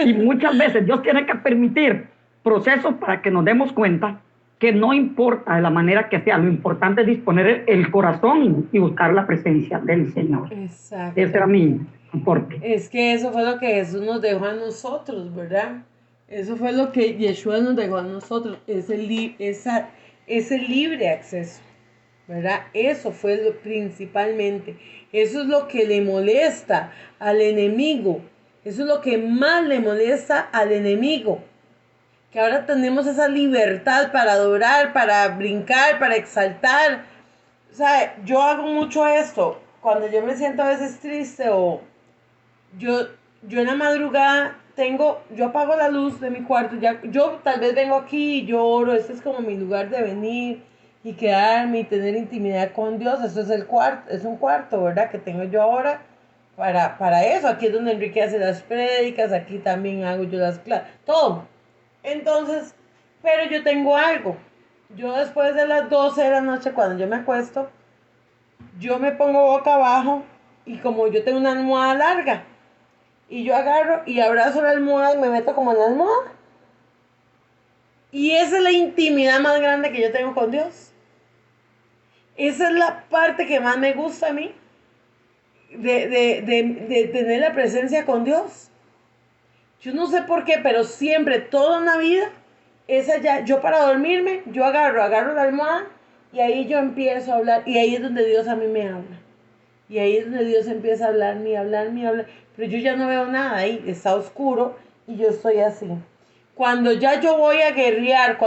Y muchas veces Dios tiene que permitir procesos para que nos demos cuenta que no importa de la manera que sea, lo importante es disponer el corazón y buscar la presencia del Señor. Exacto. Ese era mi aporte. Es que eso fue lo que Jesús nos dejó a nosotros, ¿verdad? Eso fue lo que Yeshua nos dejó a nosotros, ese libre acceso, ¿verdad? Eso fue principalmente. Eso es lo que le molesta al enemigo. Eso es lo que más le molesta al enemigo. Que ahora tenemos esa libertad para adorar, para brincar, para exaltar. O sea, yo hago mucho esto. Cuando yo me siento a veces triste o yo en la madrugada yo apago la luz de mi cuarto. Yo tal vez vengo aquí y yo oro. Este es como mi lugar de venir y quedarme y tener intimidad con Dios. Eso es es un cuarto, ¿verdad? Que tengo yo ahora para eso. Aquí es donde Enrique hace las prédicas, aquí también hago yo las clases, todo. Entonces, pero yo tengo algo. Yo después de las 12 de la noche, cuando yo me acuesto, yo me pongo boca abajo y como yo tengo una almohada larga, y yo agarro y abrazo la almohada y me meto como en la almohada. Y esa es la intimidad más grande que yo tengo con Dios. Esa es la parte que más me gusta a mí, de tener la presencia con Dios. Yo no sé por qué, pero siempre, toda una vida, esa ya, yo para dormirme, yo agarro la almohada y ahí yo empiezo a hablar y ahí es donde Dios a mí me habla. Y ahí es donde Dios empieza a hablar, pero yo ya no veo nada ahí, está oscuro y yo estoy así. Cuando ya yo voy a guerrear,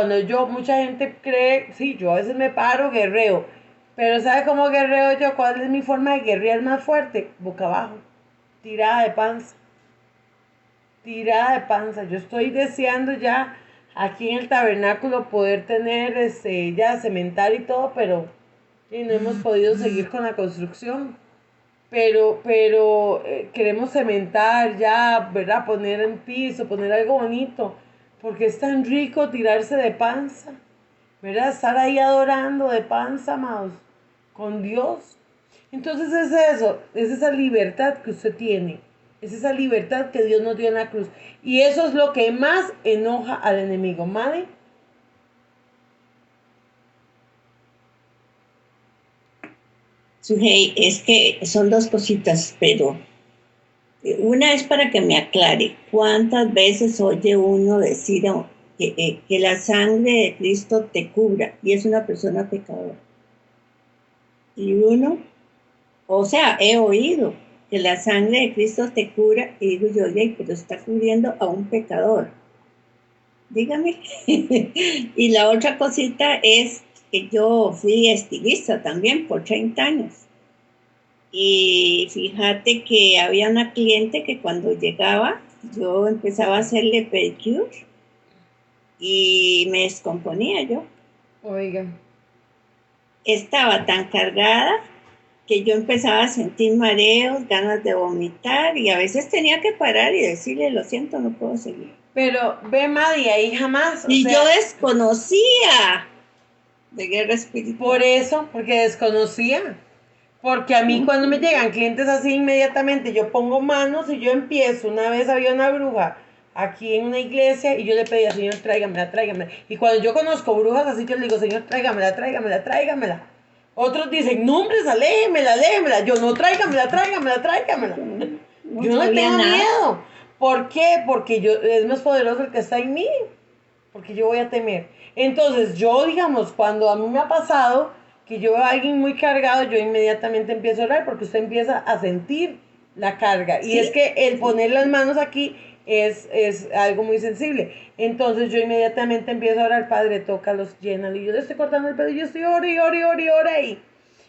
mucha gente cree, sí, yo a veces me paro, guerreo, pero ¿sabe cómo guerreo yo? ¿Cuál es mi forma de guerrear más fuerte? Boca abajo, tirada de panza. Tirada de panza. Yo estoy deseando ya aquí en el tabernáculo poder tener ya cementar y todo, pero no hemos podido seguir con la construcción. Pero queremos cementar ya, ¿verdad? Poner en piso, poner algo bonito, porque es tan rico tirarse de panza, ¿verdad? Estar ahí adorando de panza, amados, con Dios. Entonces es eso, es esa libertad que usted tiene, es esa libertad que Dios nos dio en la cruz. Y eso es lo que más enoja al enemigo. ¿Madre? Sujei, es que son dos cositas, pero una es para que me aclare. ¿Cuántas veces oye uno decir que la sangre de Cristo te cubra y es una persona pecadora? Y uno, o sea, he oído que la sangre de Cristo te cura y digo yo, oye, pero está cubriendo a un pecador. Dígame. Y la otra cosita es que yo fui estilista también por 30 años. Y fíjate que había una cliente que cuando llegaba, yo empezaba a hacerle pedicure y me descomponía yo. Oiga. Estaba tan cargada que yo empezaba a sentir mareos, ganas de vomitar y a veces tenía que parar y decirle, lo siento, no puedo seguir. Pero ve, Madi, ahí jamás. Y yo desconocía de guerra espiritual. Por eso, porque desconocía. Porque a mí cuando me llegan clientes así inmediatamente, yo pongo manos y yo empiezo. Una vez había una bruja aquí en una iglesia y yo le pedía, Señor, tráigamela, tráigamela. Y cuando yo conozco brujas así, yo le digo, Señor, tráigamela, tráigamela, tráigamela. Otros dicen, no, hombre, aléjemela, aléjemela. Yo, no, tráigamela, tráigamela, tráigamela. Yo no le tengo miedo. ¿Por qué? Porque es más poderoso el que está en mí. Porque yo voy a temer. Entonces, yo, digamos, cuando a mí me ha pasado que yo veo a alguien muy cargado, yo inmediatamente empiezo a orar porque usted empieza a sentir la carga. Y es que el poner las manos aquí es algo muy sensible. Entonces, yo inmediatamente empiezo a orar, Padre, tócalos, llénalo. Y yo le estoy cortando el pelo y yo estoy ora ahí.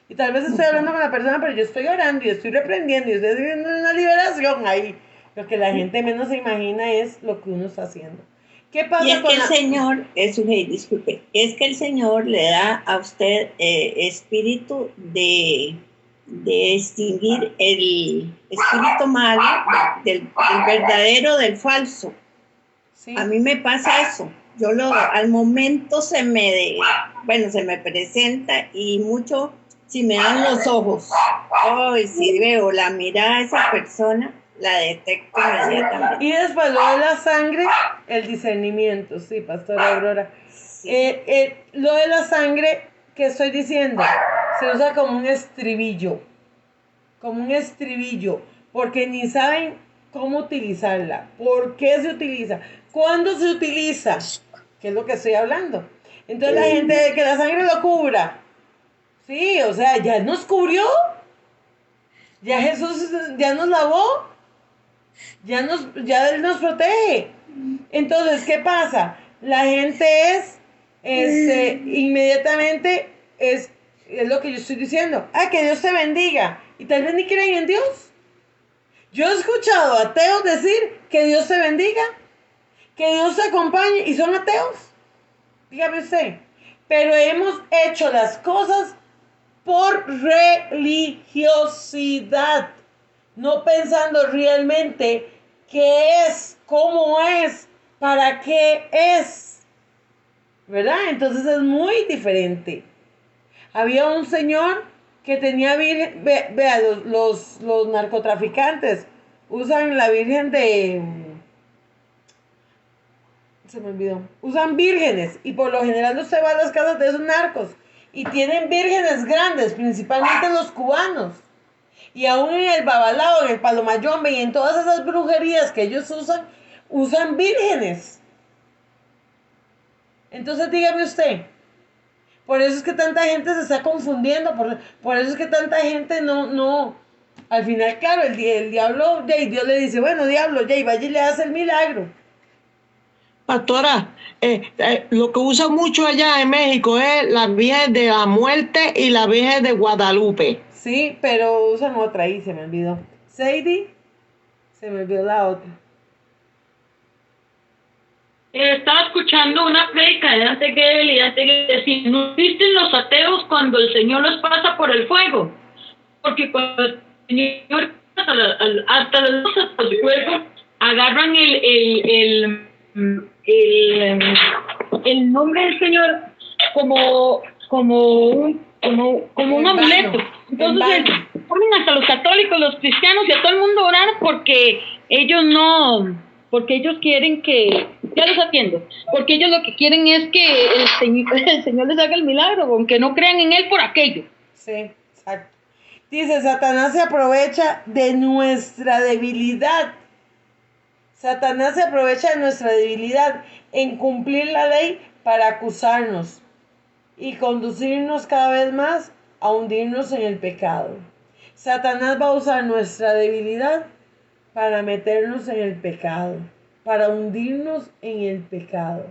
Y tal vez estoy hablando con la persona, pero yo estoy orando y estoy reprendiendo y estoy haciendo una liberación ahí. Lo que la gente menos se imagina es lo que uno está haciendo. ¿Qué pasa y es que el Señor, disculpe, es que el Señor le da a usted espíritu de distinguir el espíritu malo del verdadero del falso. Sí. A mí me pasa eso. Yo al momento se me presenta y mucho si me dan los ojos. Ay, si veo la mirada de esa persona, la detecto inmediatamente. Y después lo de la sangre, el discernimiento, sí, Pastora Aurora. Sí. Lo de la sangre, ¿qué estoy diciendo? Se usa como un estribillo, porque ni saben cómo utilizarla, por qué se utiliza, cuándo se utiliza, que es lo que estoy hablando. Entonces la gente, que la sangre lo cubra, sí, o sea, ya nos cubrió, ya Jesús ya nos lavó, ya Él nos protege. Entonces, ¿qué pasa? La gente inmediatamente es lo que yo estoy diciendo. Que Dios te bendiga. Y tal vez ni creen en Dios. Yo he escuchado ateos decir que Dios te bendiga, que Dios te acompañe, y son ateos. Dígame usted. Pero hemos hecho las cosas por religiosidad, no pensando realmente qué es, cómo es, para qué es, ¿verdad? Entonces es muy diferente. Había un señor que tenía virgen, vea, los narcotraficantes usan la virgen se me olvidó, usan vírgenes, y por lo general usted va a las casas de esos narcos y tienen vírgenes grandes, principalmente los cubanos. Y aún en el babalao, en el palomayombe y en todas esas brujerías que ellos usan vírgenes. Entonces dígame usted, por eso es que tanta gente se está confundiendo, por eso es que tanta gente no, al final, claro, el diablo, Dios le dice, bueno, diablo, vaya y le hace el milagro. Pastora, lo que usan mucho allá en México es la Virgen de la Muerte y la Virgen de Guadalupe. Sí, pero usan otra ahí, se me olvidó. Sadie, se me olvidó la otra. Estaba escuchando una prédica de Dante Gebel y Dante Gebel decía, no existen los ateos cuando el Señor los pasa por el fuego, porque cuando el Señor pasa hasta las cosas por el fuego, agarran el nombre del Señor como un amuleto. Entonces ponen hasta los católicos, los cristianos y a todo el mundo a orar porque ellos quieren que, ya los atiendo, porque ellos lo que quieren es que el Señor les haga el milagro, aunque no crean en Él por aquello. Sí, exacto. Dice, Satanás se aprovecha de nuestra debilidad. Satanás se aprovecha de nuestra debilidad en cumplir la ley para acusarnos y conducirnos cada vez más a hundirnos en el pecado. Satanás va a usar nuestra debilidad para meternos en el pecado, para hundirnos en el pecado.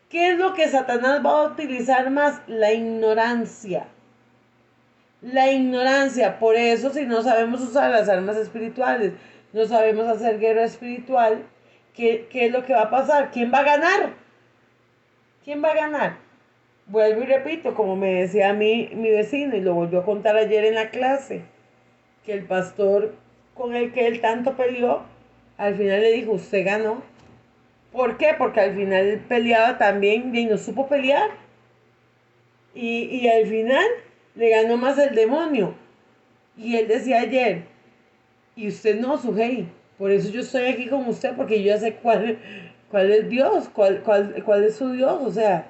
¿Qué es lo que Satanás va a utilizar más? La ignorancia. La ignorancia. Por eso, si no sabemos usar las armas espirituales, no sabemos hacer guerra espiritual, ¿qué es lo que va a pasar? ¿Quién va a ganar? ¿Quién va a ganar? Vuelvo y repito, como me decía a mí mi vecino, y lo volvió a contar ayer en la clase, que el pastor con el que él tanto peleó, al final le dijo, usted ganó. ¿Por qué? Porque al final él peleaba también y no supo pelear. Y al final le ganó más el demonio. Y él decía ayer, y usted no, Sujei, por eso yo estoy aquí con usted, porque yo ya sé cuál es Dios, cuál es su Dios. O sea,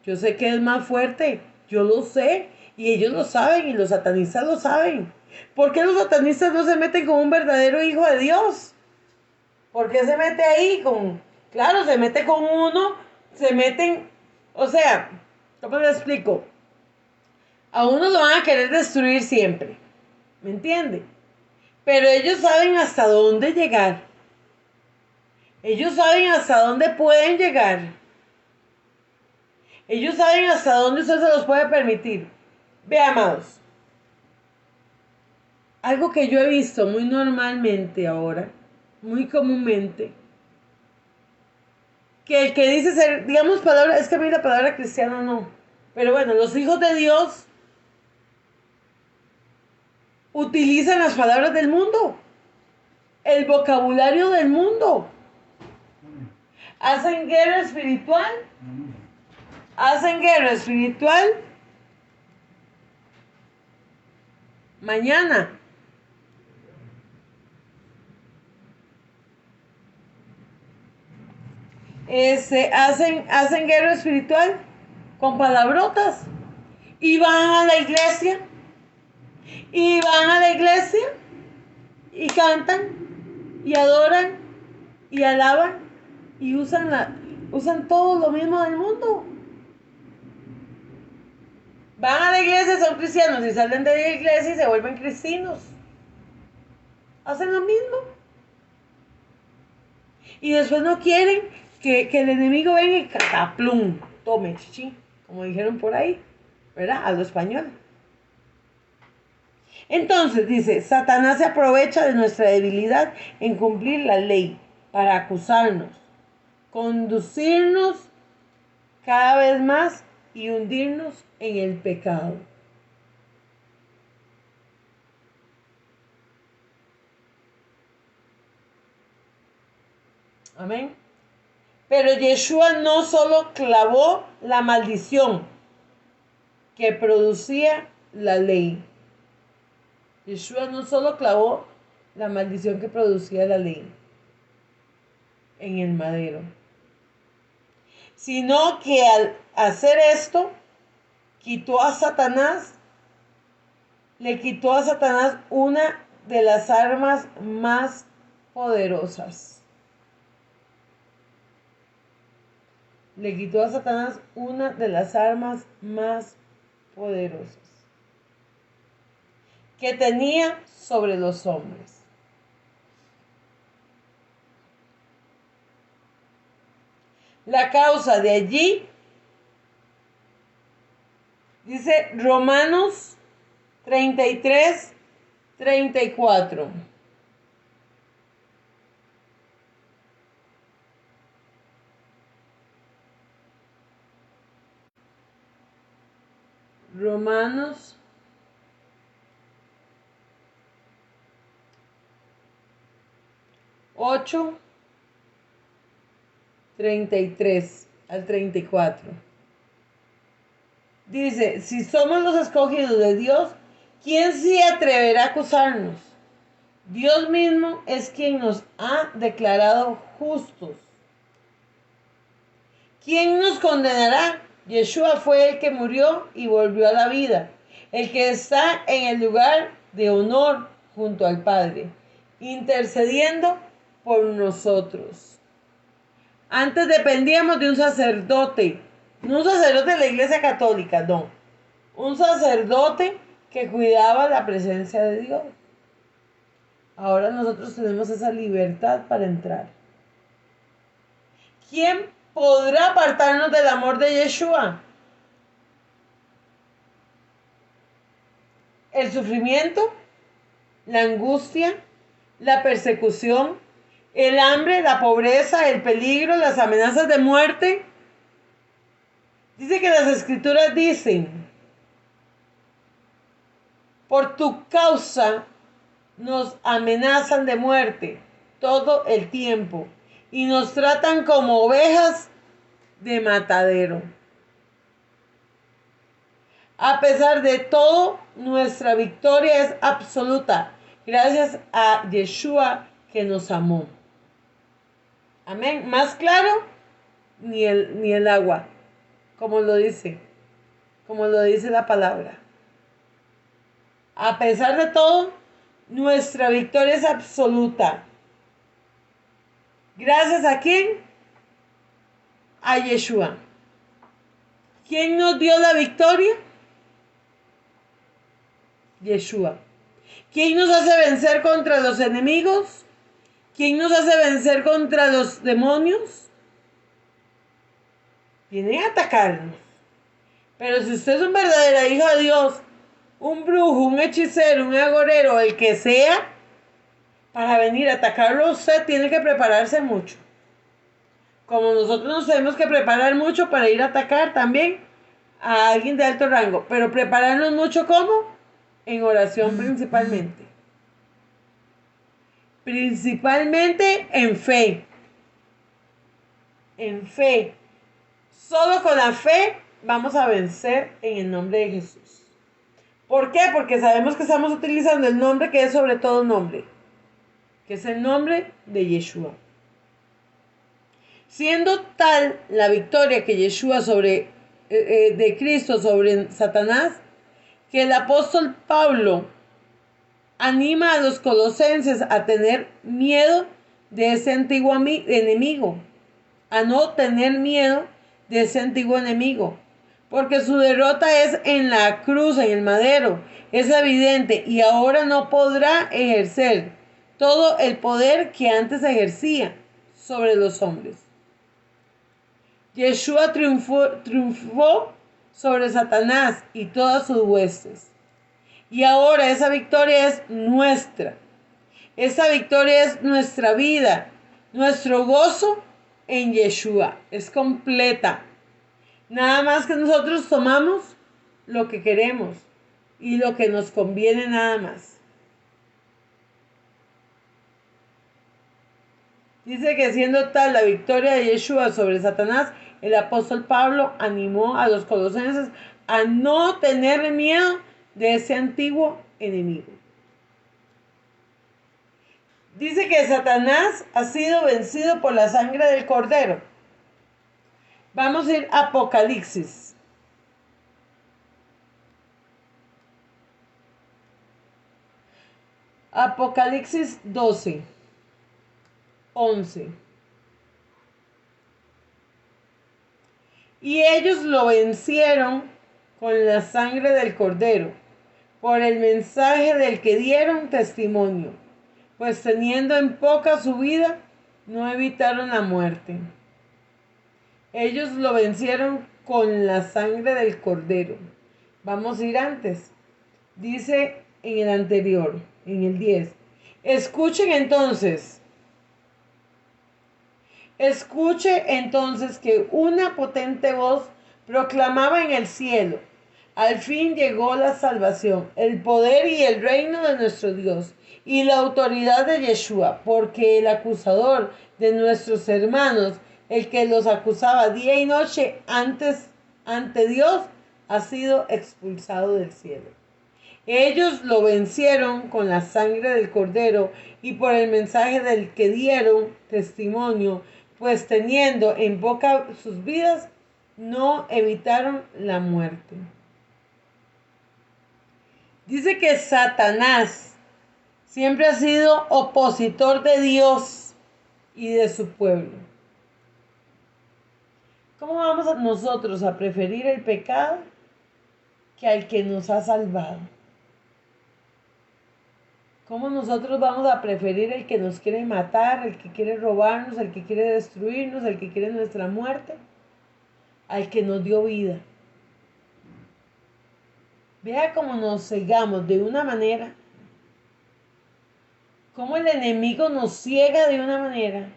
yo sé que es más fuerte, yo lo sé, y ellos lo saben, y los satanistas lo saben. ¿Por qué los satanistas no se meten con un verdadero hijo de Dios? ¿Por qué se mete ahí claro, se mete con uno, se meten, o sea, ¿cómo le explico? A uno lo van a querer destruir siempre, ¿me entiende? Pero ellos saben hasta dónde llegar. Ellos saben hasta dónde pueden llegar. Ellos saben hasta dónde usted se los puede permitir. Ve, amados. Algo que yo he visto muy normalmente ahora, muy comúnmente, que el que dice ser, digamos, palabra, es que a mí la palabra cristiana no, pero bueno, los hijos de Dios utilizan las palabras del mundo, el vocabulario del mundo, hacen guerra espiritual, mañana. Hacen guerra espiritual con palabrotas y van a la iglesia y cantan y adoran y alaban y usan todo lo mismo del mundo. Van a la iglesia, son cristianos y salen de la iglesia y se vuelven cristianos. Hacen lo mismo. Y después no quieren que el enemigo venga y cataplum, tome, chichi, como dijeron por ahí, ¿verdad? A lo español. Entonces dice, Satanás se aprovecha de nuestra debilidad en cumplir la ley para acusarnos, conducirnos cada vez más y hundirnos en el pecado. Amén. Pero Yeshua no solo clavó la maldición que producía la ley. Yeshua no solo clavó la maldición que producía la ley en el madero, sino que al hacer esto, le quitó a Satanás una de las armas más poderosas. Le quitó a Satanás una de las armas más poderosas que tenía sobre los hombres. La causa de allí, dice Romanos 33, 34. Romanos 8, 33 al 34. Dice, si somos los escogidos de Dios, ¿quién se atreverá a acusarnos? Dios mismo es quien nos ha declarado justos. ¿Quién nos condenará? Yeshua fue el que murió y volvió a la vida, el que está en el lugar de honor junto al Padre, intercediendo por nosotros. Antes dependíamos de un sacerdote, no un sacerdote de la Iglesia Católica, no, un sacerdote que cuidaba la presencia de Dios. Ahora nosotros tenemos esa libertad para entrar. ¿Quién podrá apartarnos del amor de Yeshua? El sufrimiento, la angustia, la persecución, el hambre, la pobreza, el peligro, las amenazas de muerte. Dice que las escrituras dicen, por tu causa nos amenazan de muerte todo el tiempo y nos tratan como ovejas de matadero. A pesar de todo, nuestra victoria es absoluta, gracias a Yeshua que nos amó. Amén. Más claro, ni el agua, como lo dice la palabra. A pesar de todo, nuestra victoria es absoluta. ¿Gracias a quién? A Yeshua. ¿Quién nos dio la victoria? Yeshua. ¿Quién nos hace vencer contra los enemigos? ¿Quién nos hace vencer contra los demonios? Vienen a atacarnos. Pero si usted es un verdadero hijo de Dios, un brujo, un hechicero, un agorero, el que sea, para venir a atacarlo, usted tiene que prepararse mucho. Como nosotros nos tenemos que preparar mucho para ir a atacar también a alguien de alto rango. Pero prepararnos mucho, ¿cómo? En oración principalmente. Principalmente en fe. En fe. Solo con la fe vamos a vencer en el nombre de Jesús. ¿Por qué? Porque sabemos que estamos utilizando el nombre que es sobre todo nombre, que es el nombre de Yeshua. Siendo tal la victoria que Yeshua de Cristo sobre Satanás, que el apóstol Pablo anima a los colosenses a tener miedo de ese antiguo enemigo, a no tener miedo de ese antiguo enemigo, porque su derrota es en la cruz, en el madero, es evidente, y ahora no podrá ejercer todo el poder que antes ejercía sobre los hombres. Yeshua triunfó sobre Satanás y todas sus huestes. Y ahora esa victoria es nuestra. Esa victoria es nuestra vida. Nuestro gozo en Yeshua es completa. Nada más que nosotros tomamos lo que queremos y lo que nos conviene nada más. Dice que siendo tal la victoria de Yeshua sobre Satanás, el apóstol Pablo animó a los colosenses a no tener miedo de ese antiguo enemigo. Dice que Satanás ha sido vencido por la sangre del Cordero. Vamos a ir a Apocalipsis. Apocalipsis 12, 11. Y ellos lo vencieron con la sangre del Cordero, por el mensaje del que dieron testimonio, pues teniendo en poca su vida, no evitaron la muerte. Ellos lo vencieron con la sangre del Cordero. Vamos a ir antes. Dice en el anterior, en el 10. Escuche entonces que una potente voz proclamaba en el cielo: al fin llegó la salvación, el poder y el reino de nuestro Dios y la autoridad de Yeshua, porque el acusador de nuestros hermanos, el que los acusaba día y noche ante Dios, ha sido expulsado del cielo. Ellos lo vencieron con la sangre del Cordero y por el mensaje del que dieron testimonio, pues teniendo en boca sus vidas, no evitaron la muerte. Dice que Satanás siempre ha sido opositor de Dios y de su pueblo. ¿Cómo vamos nosotros a preferir el pecado que al que nos ha salvado? ¿Cómo nosotros vamos a preferir el que nos quiere matar, el que quiere robarnos, el que quiere destruirnos, el que quiere nuestra muerte, al que nos dio vida? Vea cómo nos cegamos de una manera, cómo el enemigo nos ciega de una manera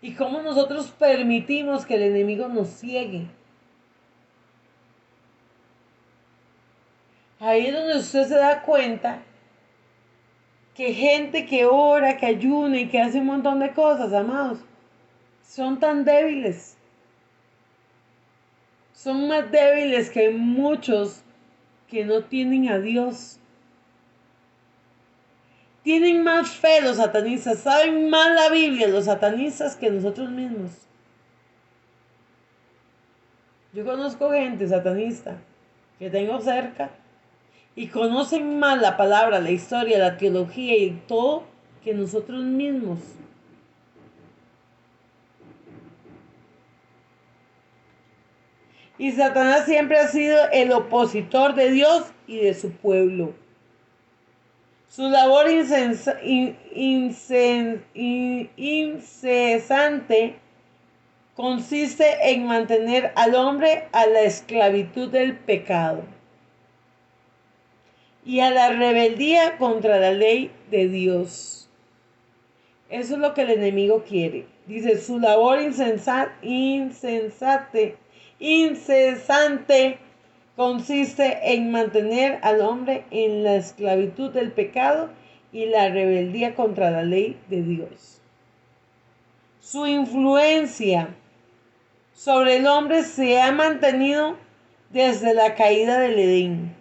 y cómo nosotros permitimos que el enemigo nos ciegue. Ahí es donde usted se da cuenta que gente que ora, que ayuna y que hace un montón de cosas, amados, son tan débiles. Son más débiles que muchos que no tienen a Dios. Tienen más fe los satanistas, saben más la Biblia los satanistas que nosotros mismos. Yo conozco gente satanista que tengo cerca y conocen más la palabra, la historia, la teología y todo que nosotros mismos. Y Satanás siempre ha sido el opositor de Dios y de su pueblo. Su labor incesante consiste en mantener al hombre a la esclavitud del pecado y a la rebeldía contra la ley de Dios. Eso es lo que el enemigo quiere. Dice, su labor incesante consiste en mantener al hombre en la esclavitud del pecado y la rebeldía contra la ley de Dios. Su influencia sobre el hombre se ha mantenido desde la caída del Edén.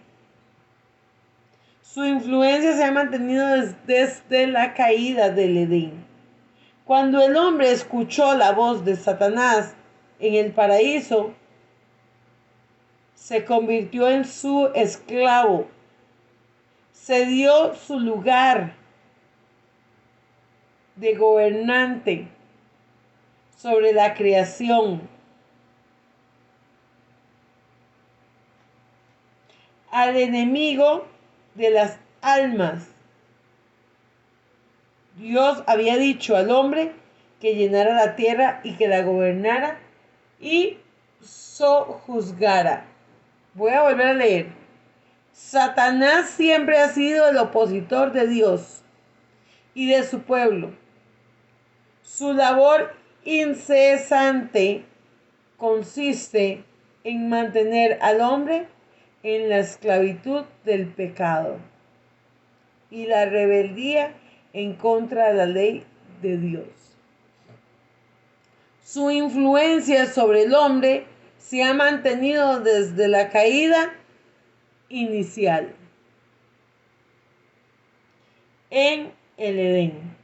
Su influencia se ha mantenido desde la caída del Edén. Cuando el hombre escuchó la voz de Satanás en el paraíso, se convirtió en su esclavo, se dio su lugar de gobernante sobre la creación. Al enemigo de las almas. Dios había dicho al hombre que llenara la tierra y que la gobernara y sojuzgara. Voy a volver a leer. Satanás siempre ha sido el opositor de Dios y de su pueblo. Su labor incesante consiste en mantener al hombre en la esclavitud del pecado y la rebeldía en contra de la ley de Dios. Su influencia sobre el hombre se ha mantenido desde la caída inicial en el Edén.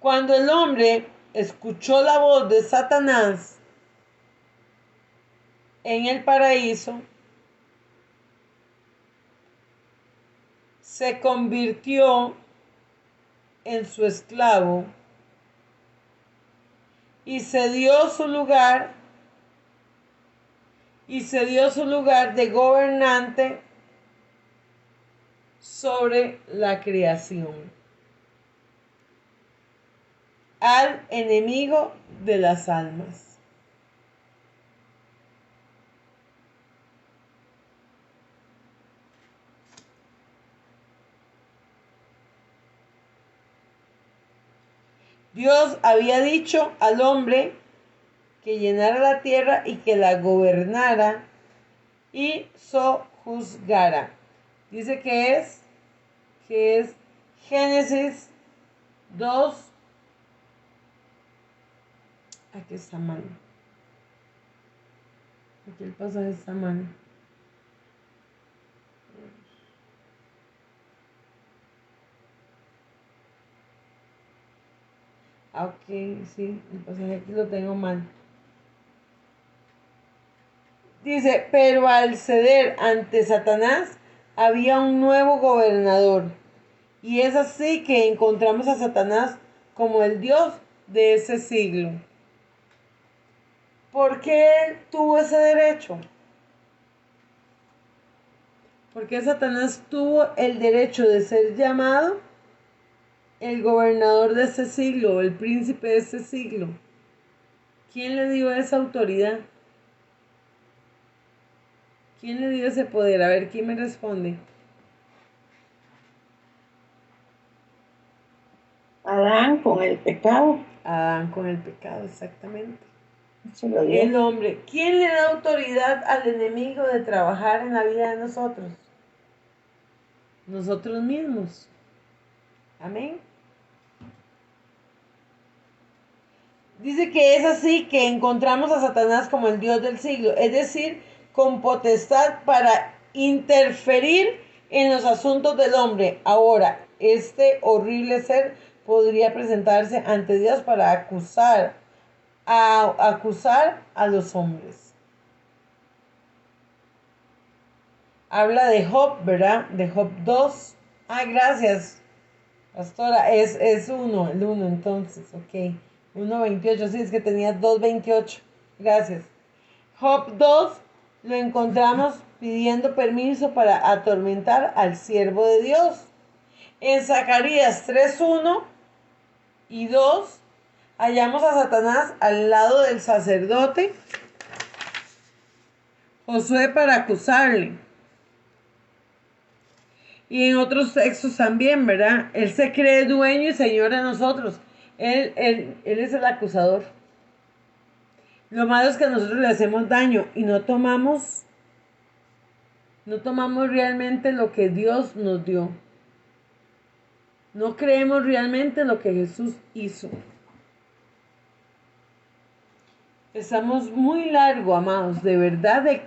Cuando el hombre escuchó la voz de Satanás en el paraíso, se convirtió en su esclavo y se dio su lugar de gobernante sobre la creación, al enemigo de las almas. Dios había dicho al hombre que llenara la tierra y que la gobernara y sojuzgara. Dice que es Génesis 2. Aquí está mal. Aquí el pasaje está mal. Ok, sí, el pasaje aquí lo tengo mal. Dice, pero al ceder ante Satanás había un nuevo gobernador. Y es así que encontramos a Satanás como el Dios de ese siglo. ¿Por qué él tuvo ese derecho? Porque Satanás tuvo el derecho de ser llamado el gobernador de ese siglo, el príncipe de ese siglo. ¿Quién le dio esa autoridad? ¿Quién le dio ese poder? A ver, ¿quién me responde? Adán con el pecado. Adán con el pecado, exactamente. Se lo dio. El hombre. ¿Quién le da autoridad al enemigo de trabajar en la vida de nosotros? Nosotros mismos. Amén. Dice que es así que encontramos a Satanás como el Dios del siglo, es decir, con potestad para interferir en los asuntos del hombre. Ahora, este horrible ser podría presentarse ante Dios para acusar a los hombres. Habla de Job, ¿verdad? De Job 2. Ah, gracias, pastora. Es uno, el 1 entonces, ok. 1:28, sí, es que tenía 2:28. Gracias. Job 2 lo encontramos pidiendo permiso para atormentar al siervo de Dios. En Zacarías 3:1 y 2 hallamos a Satanás al lado del sacerdote Josué para acusarle. Y en otros textos también, ¿verdad? Él se cree dueño y señor de nosotros. Él es el acusador. Lo malo es que nosotros le hacemos daño y no tomamos realmente lo que Dios nos dio. No creemos realmente lo que Jesús hizo. Estamos muy largo, amados, de verdad, de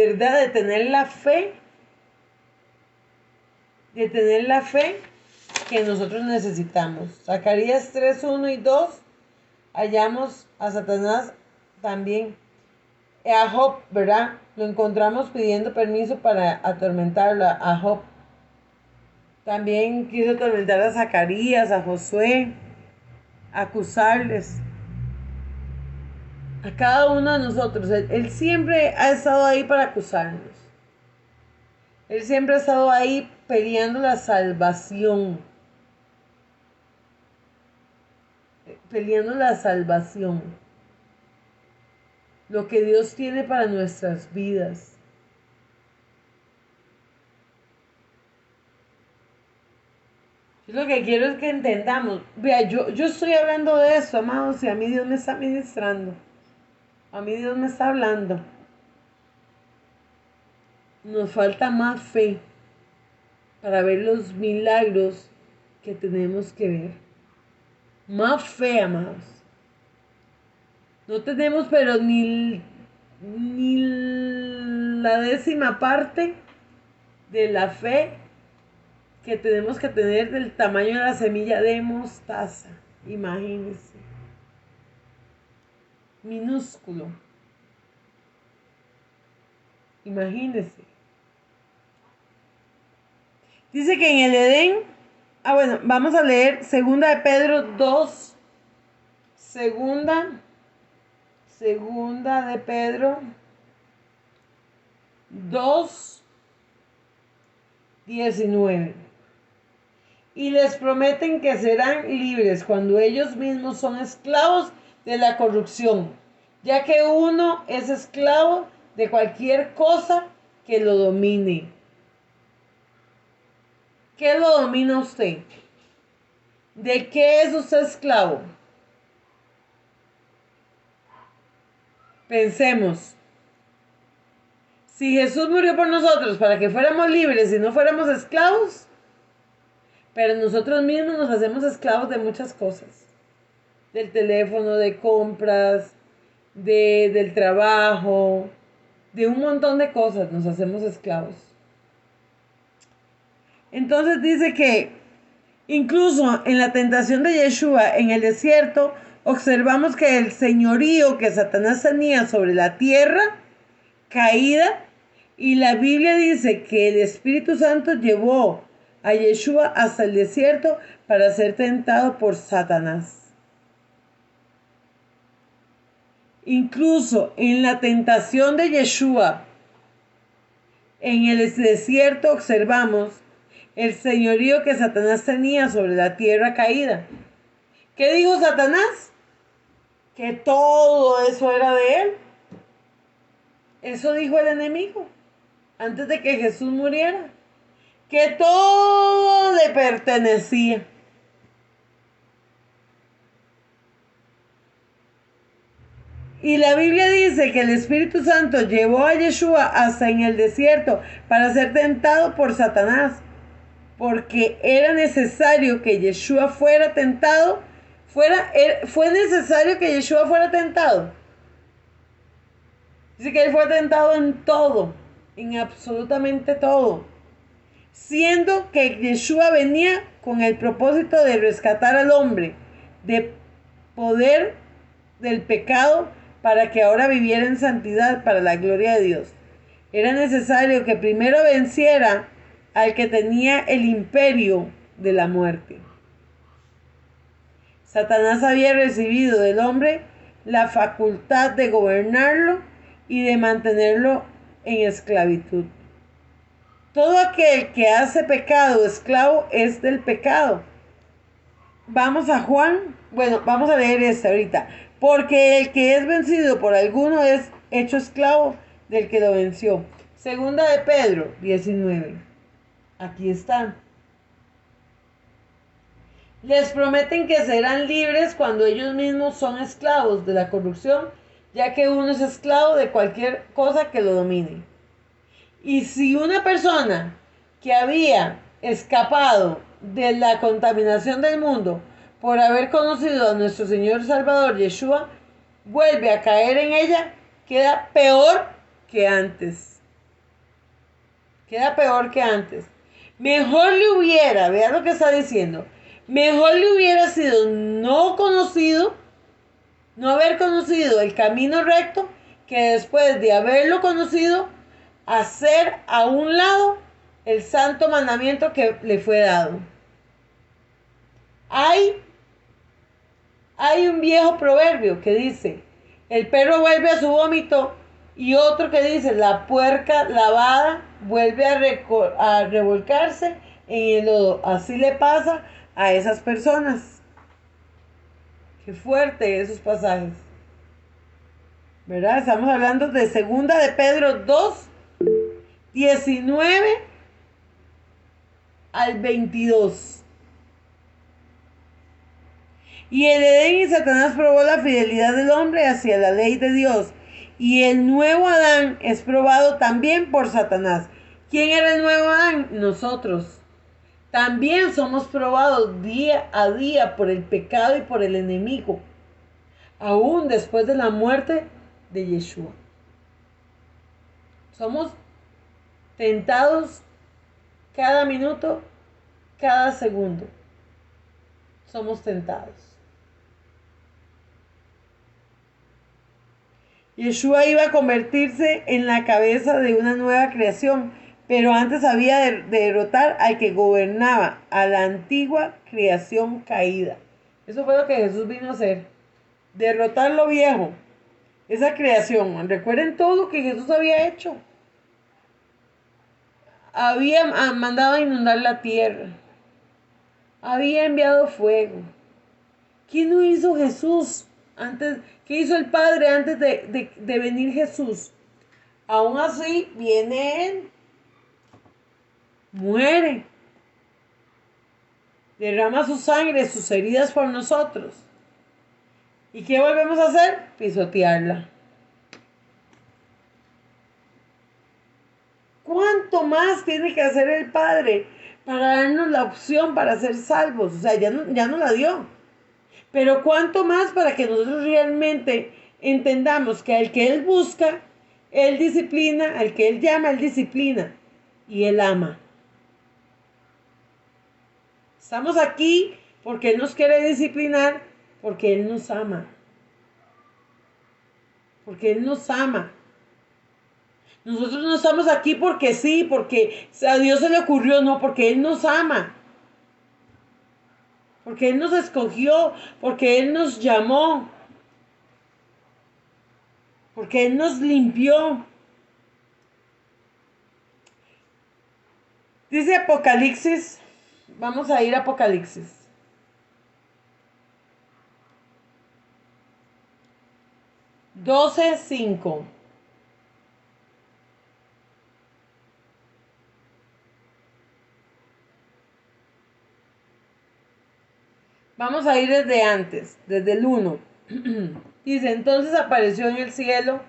verdad, de tener la fe que nosotros necesitamos. Zacarías 3:1 y 2 hallamos a Satanás también. A Job, ¿verdad? Lo encontramos pidiendo permiso para atormentarlo a Job. También quiso atormentar a Zacarías, a Josué, acusarles. A cada uno de nosotros. Él siempre ha estado ahí para acusarnos. Él siempre ha estado ahí peleando la salvación. Peleando la salvación. Lo que Dios tiene para nuestras vidas. Yo lo que quiero es que entendamos. Vea, yo estoy hablando de eso, amados, y a mí Dios me está ministrando. A mí Dios me está hablando. Nos falta más fe para ver los milagros que tenemos que ver. Más fe, amados. No tenemos, pero ni la 10ª parte de la fe que tenemos que tener del tamaño de la semilla de mostaza. Imagínense. Minúsculo. Imagínense. Dice que en el Edén, bueno, vamos a leer segunda de Pedro 2, segunda de Pedro 2, 19. Y les prometen que serán libres cuando ellos mismos son esclavos de la corrupción, ya que uno es esclavo de cualquier cosa que lo domine. ¿Qué lo domina usted? ¿De qué es usted esclavo? Pensemos. Si Jesús murió por nosotros para que fuéramos libres y no fuéramos esclavos, pero nosotros mismos nos hacemos esclavos de muchas cosas. Del teléfono, de compras, del trabajo, de un montón de cosas nos hacemos esclavos. Entonces dice que incluso en la tentación de Yeshua en el desierto, observamos que el señorío que Satanás tenía sobre la tierra caída, y la Biblia dice que el Espíritu Santo llevó a Yeshua hasta el desierto para ser tentado por Satanás. Incluso en la tentación de Yeshua en el desierto observamos el señorío que Satanás tenía sobre la tierra caída. ¿Qué dijo Satanás? Que todo eso era de él. Eso dijo el enemigo antes de que Jesús muriera. Que todo le pertenecía. Y la Biblia dice que el Espíritu Santo llevó a Yeshua hasta en el desierto para ser tentado por Satanás. Porque era necesario que Yeshua fuera tentado. Fue necesario que Yeshua fuera tentado. Dice que él fue tentado en todo, en absolutamente todo. Siendo que Yeshua venía con el propósito de rescatar al hombre de poder del pecado para que ahora viviera en santidad para la gloria de Dios. Era necesario que primero venciera al que tenía el imperio de la muerte. Satanás había recibido del hombre la facultad de gobernarlo y de mantenerlo en esclavitud. Todo aquel que hace pecado esclavo es del pecado. Vamos a Juan, vamos a leer esto ahorita. Porque el que es vencido por alguno es hecho esclavo del que lo venció. Segunda de Pedro 19. Aquí está. Les prometen que serán libres cuando ellos mismos son esclavos de la corrupción, ya que uno es esclavo de cualquier cosa que lo domine. Y si una persona que había escapado de la contaminación del mundo por haber conocido a nuestro Señor Salvador Yeshua, vuelve a caer en ella, queda peor que antes. Queda peor que antes. Mejor le hubiera, vea lo que está diciendo, mejor le hubiera sido no haber conocido el camino recto, que después de haberlo conocido, hacer a un lado el santo mandamiento que le fue dado. Hay un viejo proverbio que dice, el perro vuelve a su vómito, y otro que dice, la puerca lavada vuelve a revolcarse en el lodo. Así le pasa a esas personas. Qué fuerte esos pasajes, ¿verdad? Estamos hablando de segunda de Pedro 2, 19 al 22. Y el Edén y Satanás probó la fidelidad del hombre hacia la ley de Dios. Y el nuevo Adán es probado también por Satanás. ¿Quién era el nuevo Adán? Nosotros. También somos probados día a día por el pecado y por el enemigo, aún después de la muerte de Yeshua. Somos tentados cada minuto, cada segundo. Somos tentados. Yeshua iba a convertirse en la cabeza de una nueva creación, pero antes había de derrotar al que gobernaba, a la antigua creación caída. Eso fue lo que Jesús vino a hacer, derrotar lo viejo, esa creación. Recuerden todo lo que Jesús había hecho. Había mandado a inundar la tierra, había enviado fuego. ¿Qué no hizo Jesús antes? ¿Qué hizo el Padre antes de venir Jesús? Aún así viene Él, muere, derrama su sangre, sus heridas por nosotros. ¿Y qué volvemos a hacer? Pisotearla. ¿Cuánto más tiene que hacer el Padre para darnos la opción para ser salvos? O sea, ya no la dio. Pero cuánto más para que nosotros realmente entendamos que al que Él busca, Él disciplina, al que Él llama, Él disciplina y Él ama. Estamos aquí porque Él nos quiere disciplinar, porque Él nos ama. Porque Él nos ama. Nosotros no estamos aquí porque sí, porque a Dios se le ocurrió, no, porque Él nos ama. Porque Él nos escogió, porque Él nos llamó, porque Él nos limpió. Dice Apocalipsis, vamos a ir a Apocalipsis. $12:5. Vamos a ir desde antes, desde el 1. Dice, entonces apareció en el cielo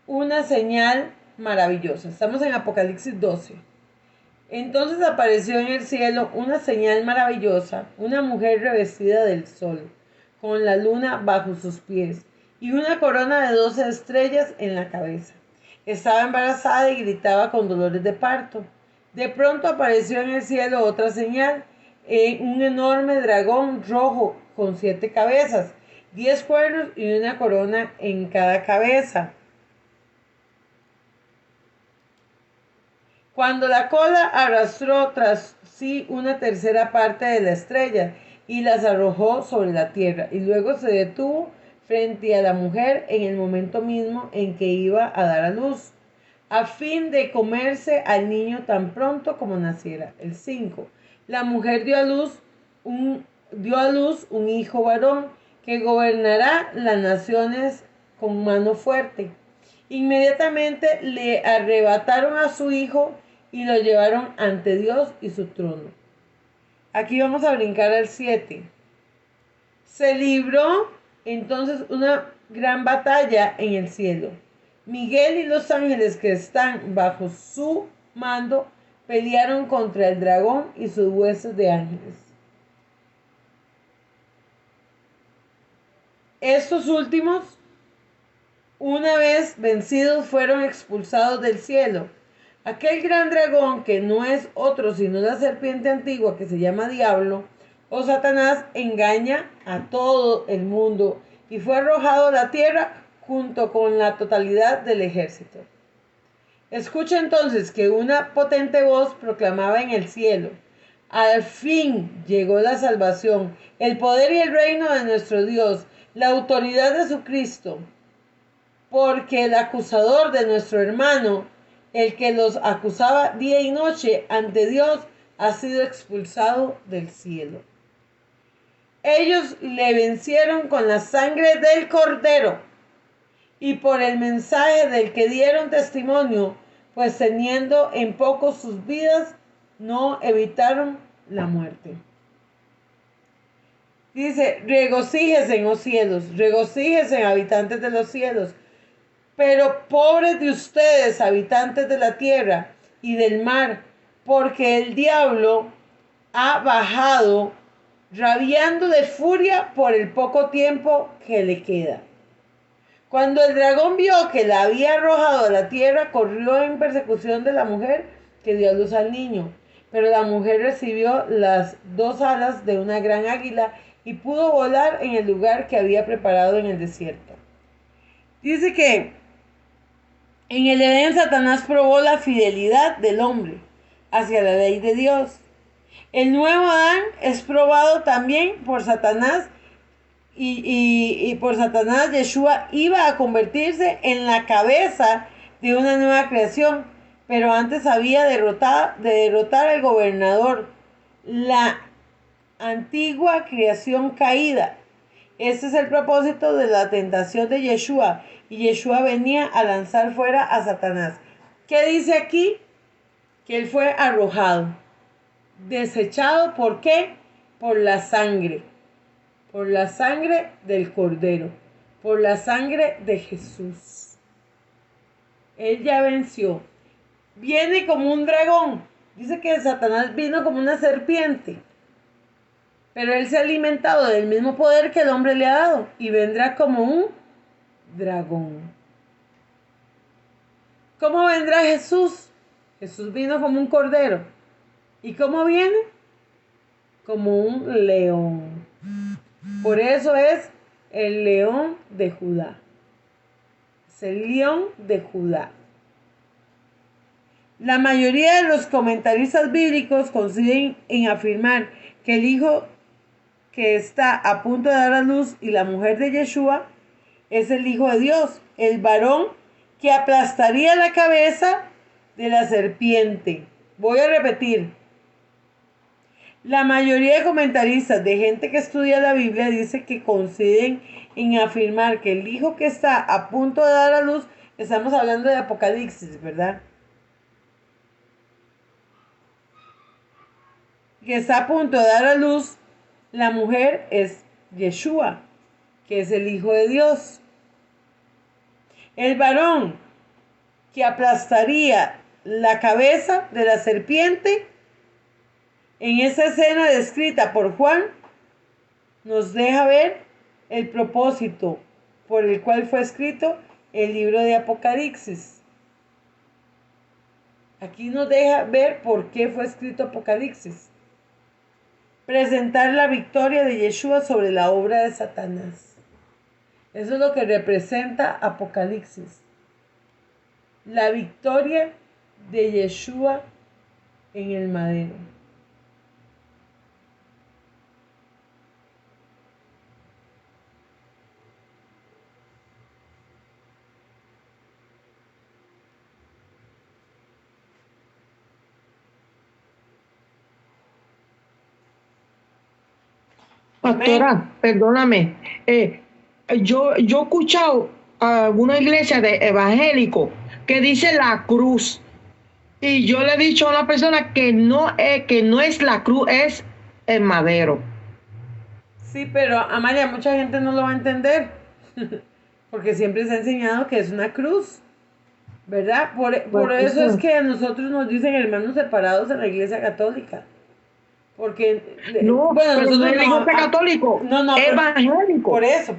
una señal maravillosa. Estamos en Apocalipsis 12. Entonces apareció en el cielo una señal maravillosa, una mujer revestida del sol, con la luna bajo sus pies, y una corona de 12 estrellas en la cabeza. Estaba embarazada y gritaba con dolores de parto. De pronto apareció en el cielo otra señal, un enorme dragón rojo con 7 cabezas, 10 cuernos y una corona en cada cabeza. Cuando la cola arrastró tras sí una tercera parte de la estrella y las arrojó sobre la tierra, y luego se detuvo frente a la mujer en el momento mismo en que iba a dar a luz, a fin de comerse al niño tan pronto como naciera. El 5. La mujer dio a luz un hijo varón que gobernará las naciones con mano fuerte. Inmediatamente le arrebataron a su hijo y lo llevaron ante Dios y su trono. Aquí vamos a brincar al 7. Se libró entonces una gran batalla en el cielo. Miguel y los ángeles que están bajo su mando pelearon contra el dragón y sus huestes de ángeles. Estos últimos, una vez vencidos, fueron expulsados del cielo. Aquel gran dragón, que no es otro sino la serpiente antigua que se llama Diablo o Satanás, engaña a todo el mundo y fue arrojado a la tierra junto con la totalidad del ejército. Escucha entonces que una potente voz proclamaba en el cielo: al fin llegó la salvación, el poder y el reino de nuestro Dios, la autoridad de su Cristo, porque el acusador de nuestro hermano, el que los acusaba día y noche ante Dios, ha sido expulsado del cielo. Ellos le vencieron con la sangre del Cordero y por el mensaje del que dieron testimonio, pues teniendo en poco sus vidas, no evitaron la muerte. Dice, regocíjense, oh cielos, regocíjense, habitantes de los cielos, pero pobres de ustedes, habitantes de la tierra y del mar, porque el diablo ha bajado, rabiando de furia por el poco tiempo que le queda. Cuando el dragón vio que la había arrojado a la tierra, corrió en persecución de la mujer que dio a luz al niño. Pero la mujer recibió las 2 alas de una gran águila y pudo volar en el lugar que había preparado en el desierto. Dice que En el Edén, Satanás probó la fidelidad del hombre hacia la ley de Dios. El nuevo Adán es probado también por Satanás y por Satanás. Yeshua iba a convertirse en la cabeza de una nueva creación, pero antes había de derrotar al gobernador, la antigua creación caída. Este es el propósito de la tentación de Yeshua, y Yeshua venía a lanzar fuera a Satanás. ¿Qué dice aquí? Que él fue arrojado, desechado. ¿Por qué? Por la sangre del Cordero, por la sangre de Jesús. Él ya venció. Viene como un dragón. Dice que Satanás vino como una serpiente, pero él se ha alimentado del mismo poder que el hombre le ha dado y vendrá como un dragón. ¿Cómo vendrá Jesús? Jesús vino como un cordero. ¿Y cómo viene? Como un león. Por eso es el león de Judá. Es el león de Judá. La mayoría de los comentaristas bíblicos coinciden en afirmar que el hijo que está a punto de dar a luz y la mujer de Yeshua es el Hijo de Dios, el varón que aplastaría la cabeza de la serpiente. Voy a repetir. La mayoría de comentaristas, de gente que estudia la Biblia, dice que coinciden en afirmar que el hijo que está a punto de dar a luz, estamos hablando de Apocalipsis, ¿verdad? Que está a punto de dar a luz, la mujer es Yeshua, que es el Hijo de Dios. El varón que aplastaría la cabeza de la serpiente, en esa escena descrita por Juan, nos deja ver el propósito por el cual fue escrito el libro de Apocalipsis. Aquí nos deja ver por qué fue escrito Apocalipsis. Presentar la victoria de Yeshua sobre la obra de Satanás. Eso es lo que representa Apocalipsis. La victoria de Yeshua en el madero. Pastora, perdóname. Yo he escuchado a alguna iglesia de evangélicos que dice la cruz. Y yo le he dicho a una persona que no es la cruz, es el madero. Sí, pero Amalia, mucha gente no lo va a entender. Porque siempre se ha enseñado que es una cruz. ¿Verdad? Por eso es que a nosotros nos dicen hermanos separados en la iglesia católica. Porque, No, bueno, pero no nosotros es la iglesia católico, no, evangélico. por eso.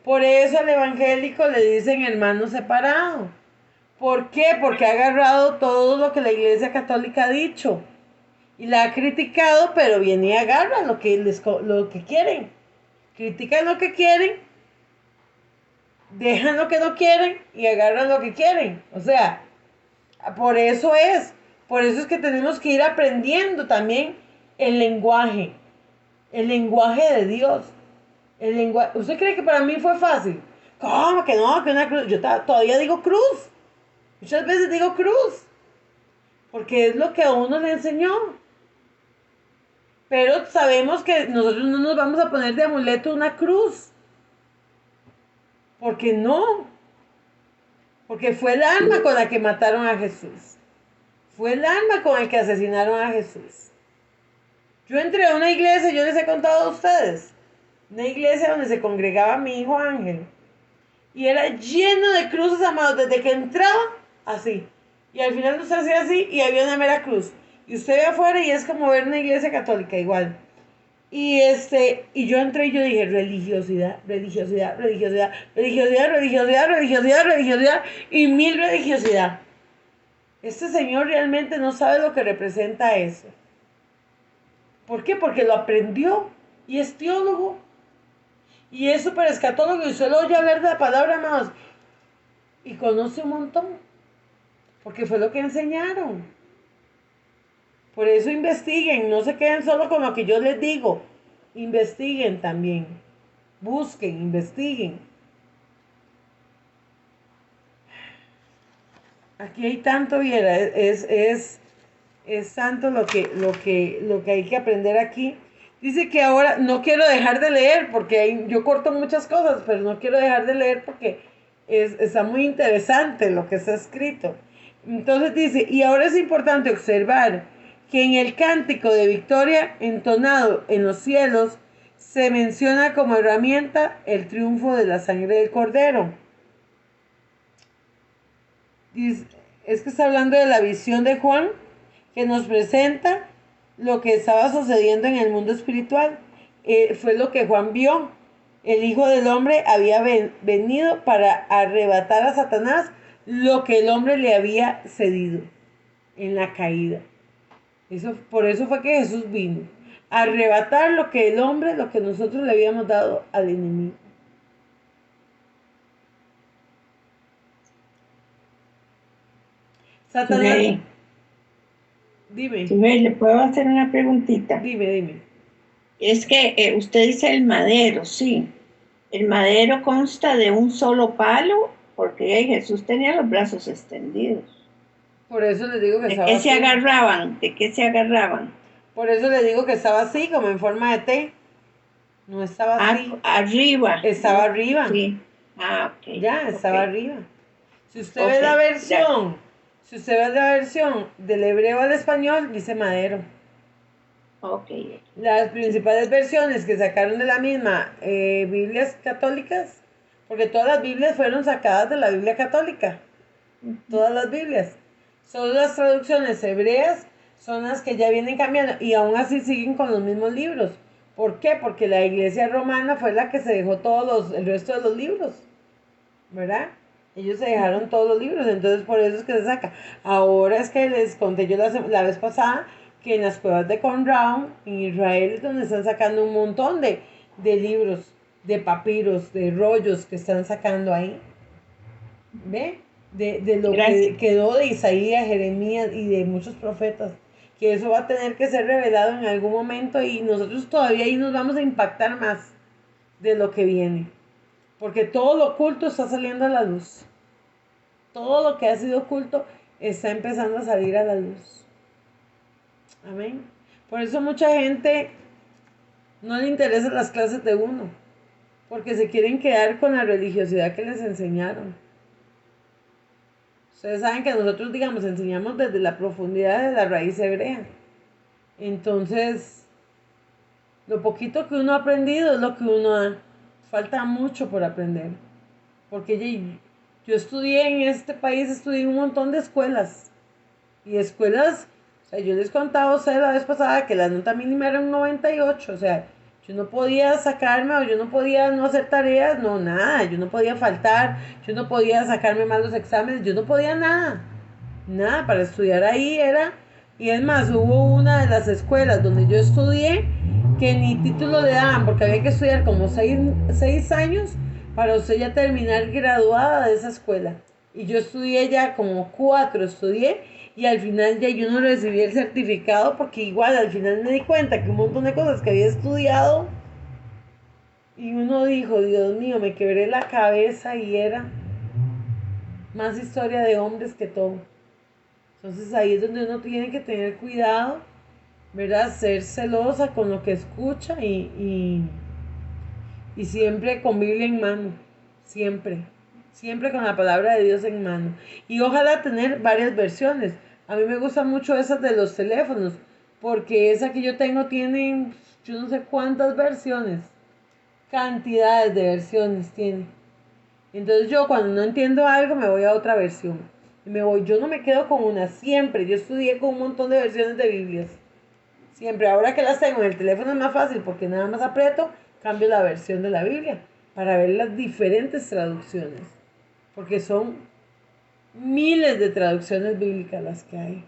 Por eso al evangélico le dicen hermano separado. ¿Por qué? Porque ha agarrado todo lo que la iglesia católica ha dicho. Y la ha criticado, pero viene y agarra lo que quieren. Critican lo que quieren, dejan lo que no quieren y agarran lo que quieren. O sea, por eso es que tenemos que ir aprendiendo también el lenguaje de Dios. ¿Usted cree que para mí fue fácil? ¿Cómo que no? Que una cruz. Yo todavía digo cruz. Muchas veces digo cruz. Porque es lo que a uno le enseñó. Pero sabemos que nosotros no nos vamos a poner de amuleto una cruz. Porque no. Porque fue el arma con la que mataron a Jesús. Fue el arma con la que asesinaron a Jesús. Yo entré a una iglesia, yo les he contado a ustedes. Una iglesia donde se congregaba mi hijo Ángel. Y era lleno de cruces, amados, desde que entraba, así. Y al final usted hacía así y había una mera cruz. Y usted ve afuera y es como ver una iglesia católica igual. Y yo entré y yo dije, religiosidad, y mil religiosidad. Este señor realmente no sabe lo que representa eso. ¿Por qué? Porque lo aprendió y es teólogo. Y es súper escatólogo y usted lo oye hablar de la palabra, amados. y conoce un montón, porque fue lo que enseñaron. Por eso investiguen, no se queden solo con lo que yo les digo, investiguen también, busquen, investiguen. Aquí hay tanto, Viera, es tanto lo que hay que aprender aquí. Dice que ahora no quiero dejar de leer, porque yo corto muchas cosas, pero no quiero dejar de leer porque está muy interesante lo que está escrito. Entonces dice, y ahora es importante observar que en el cántico de victoria entonado en los cielos se menciona como herramienta el triunfo de la sangre del cordero. Dice, es que está hablando de la visión de Juan, que nos presenta lo que estaba sucediendo en el mundo espiritual. Fue lo que Juan vio. El Hijo del Hombre había venido para arrebatar a Satanás lo que el hombre le había cedido en la caída. Por eso fue que Jesús vino. A arrebatar lo que el hombre, lo que nosotros le habíamos dado al enemigo. Satanás. Sí. Dime. Sí, le puedo hacer una preguntita. Dime. Es que usted dice el madero, sí. El madero consta de un solo palo, porque Jesús tenía los brazos extendidos. Por eso les digo que estaba ¿De qué así. se agarraban? ¿De qué se agarraban? Por eso les digo que estaba así, como en forma de T. No estaba así. Arriba. Estaba arriba. Sí. Ok. Ya, estaba Ok. arriba. Si usted ve la versión, si usted ve la versión del hebreo al español, dice madero. Ok. Las principales versiones que sacaron de la misma Biblias católicas, porque todas las Biblias fueron sacadas de la Biblia católica. Todas las Biblias. Solo las traducciones hebreas son las que ya vienen cambiando y aún así siguen con los mismos libros. ¿Por qué? Porque la iglesia romana fue la que se dejó el resto de los libros, ¿verdad? Ellos se dejaron todos los libros, entonces por eso es que se saca. Ahora es que les conté yo la vez pasada que en las cuevas de Qumran, en Israel, es donde están sacando un montón de libros, de papiros, de rollos que están sacando ahí. ¿Ve? De lo que quedó de Isaías, Jeremías y de muchos profetas, que eso va a tener que ser revelado en algún momento y nosotros todavía ahí nos vamos a impactar más de lo que viene, porque todo lo oculto está saliendo a la luz, todo lo que ha sido oculto está empezando a salir a la luz. Amén. Por eso mucha gente no le interesan las clases de uno, porque se quieren quedar con la religiosidad que les enseñaron. Ustedes saben que nosotros, digamos, enseñamos desde la profundidad de la raíz hebrea. Entonces, lo poquito que uno ha aprendido es lo que uno da. Falta mucho por aprender. Porque yo estudié en este país, estudié en un montón de escuelas. Y escuelas, o sea, yo les contaba a ustedes la vez pasada que la nota mínima era un 98. O sea, yo no podía sacarme o yo no podía no hacer tareas, no, nada. Yo no podía faltar, yo no podía sacarme mal los exámenes, yo no podía nada. Nada, para estudiar ahí era... Y es más, hubo una de las escuelas donde yo estudié que ni título le daban, porque había que estudiar como 6 años para usted ya terminar graduada de esa escuela. Y yo estudié ya como 4, estudié. Y al final ya yo no recibí el certificado porque igual al final me di cuenta que un montón de cosas que había estudiado y uno dijo, Dios mío, me quebré la cabeza y era más historia de hombres que todo. Entonces ahí es donde uno tiene que tener cuidado, ¿verdad? Ser celosa con lo que escucha y siempre con Biblia en mano, siempre con la palabra de Dios en mano. Y ojalá tener varias versiones. A mí me gusta mucho esas de los teléfonos, porque esa que yo tengo tiene, yo no sé cuántas versiones, cantidades de versiones tiene. Entonces yo cuando no entiendo algo me voy a otra versión. Yo no me quedo con una, siempre. Yo estudié con un montón de versiones de Biblias. Siempre, ahora que las tengo en el teléfono es más fácil porque nada más aprieto, cambio la versión de la Biblia para ver las diferentes traducciones. Porque son miles de traducciones bíblicas las que hay.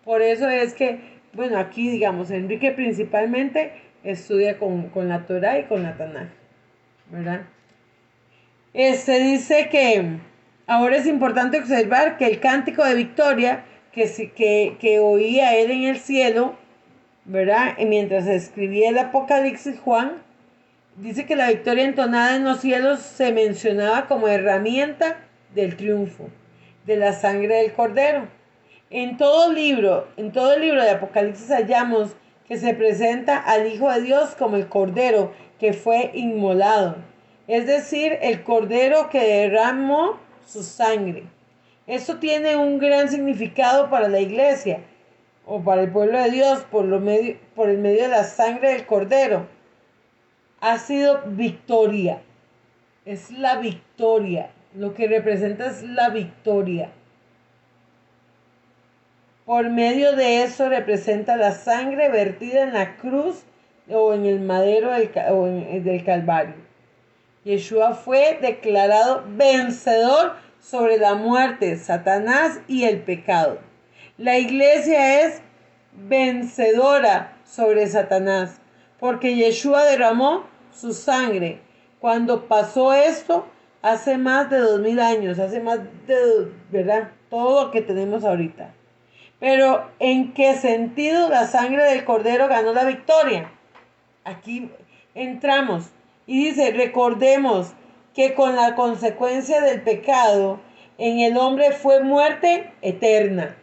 Por eso es que, bueno, aquí digamos, Enrique principalmente estudia con la Torah y con la Tanaj, ¿verdad? Dice que Ahora es importante observar que el cántico de victoria que oía él en el cielo, ¿verdad? Y mientras escribía el Apocalipsis Juan, dice que la victoria entonada en los cielos se mencionaba como herramienta del triunfo, de la sangre del Cordero. En todo el libro de Apocalipsis hallamos que se presenta al Hijo de Dios como el Cordero que fue inmolado, es decir, el Cordero que derramó su sangre. Esto tiene un gran significado para la iglesia o para el pueblo de Dios por el medio de la sangre del Cordero. Ha sido victoria, es la victoria, lo que representa es la victoria. Por medio de eso representa la sangre vertida en la cruz o en el madero del Calvario. Yeshua fue declarado vencedor sobre la muerte, Satanás y el pecado. La iglesia es vencedora sobre Satanás, porque Yeshua derramó su sangre. Cuando pasó esto, hace más de 2000 años, hace más de, ¿verdad? Todo lo que tenemos ahorita. Pero ¿en qué sentido la sangre del Cordero ganó la victoria? Aquí entramos y dice, recordemos que con la consecuencia del pecado en el hombre fue muerte eterna.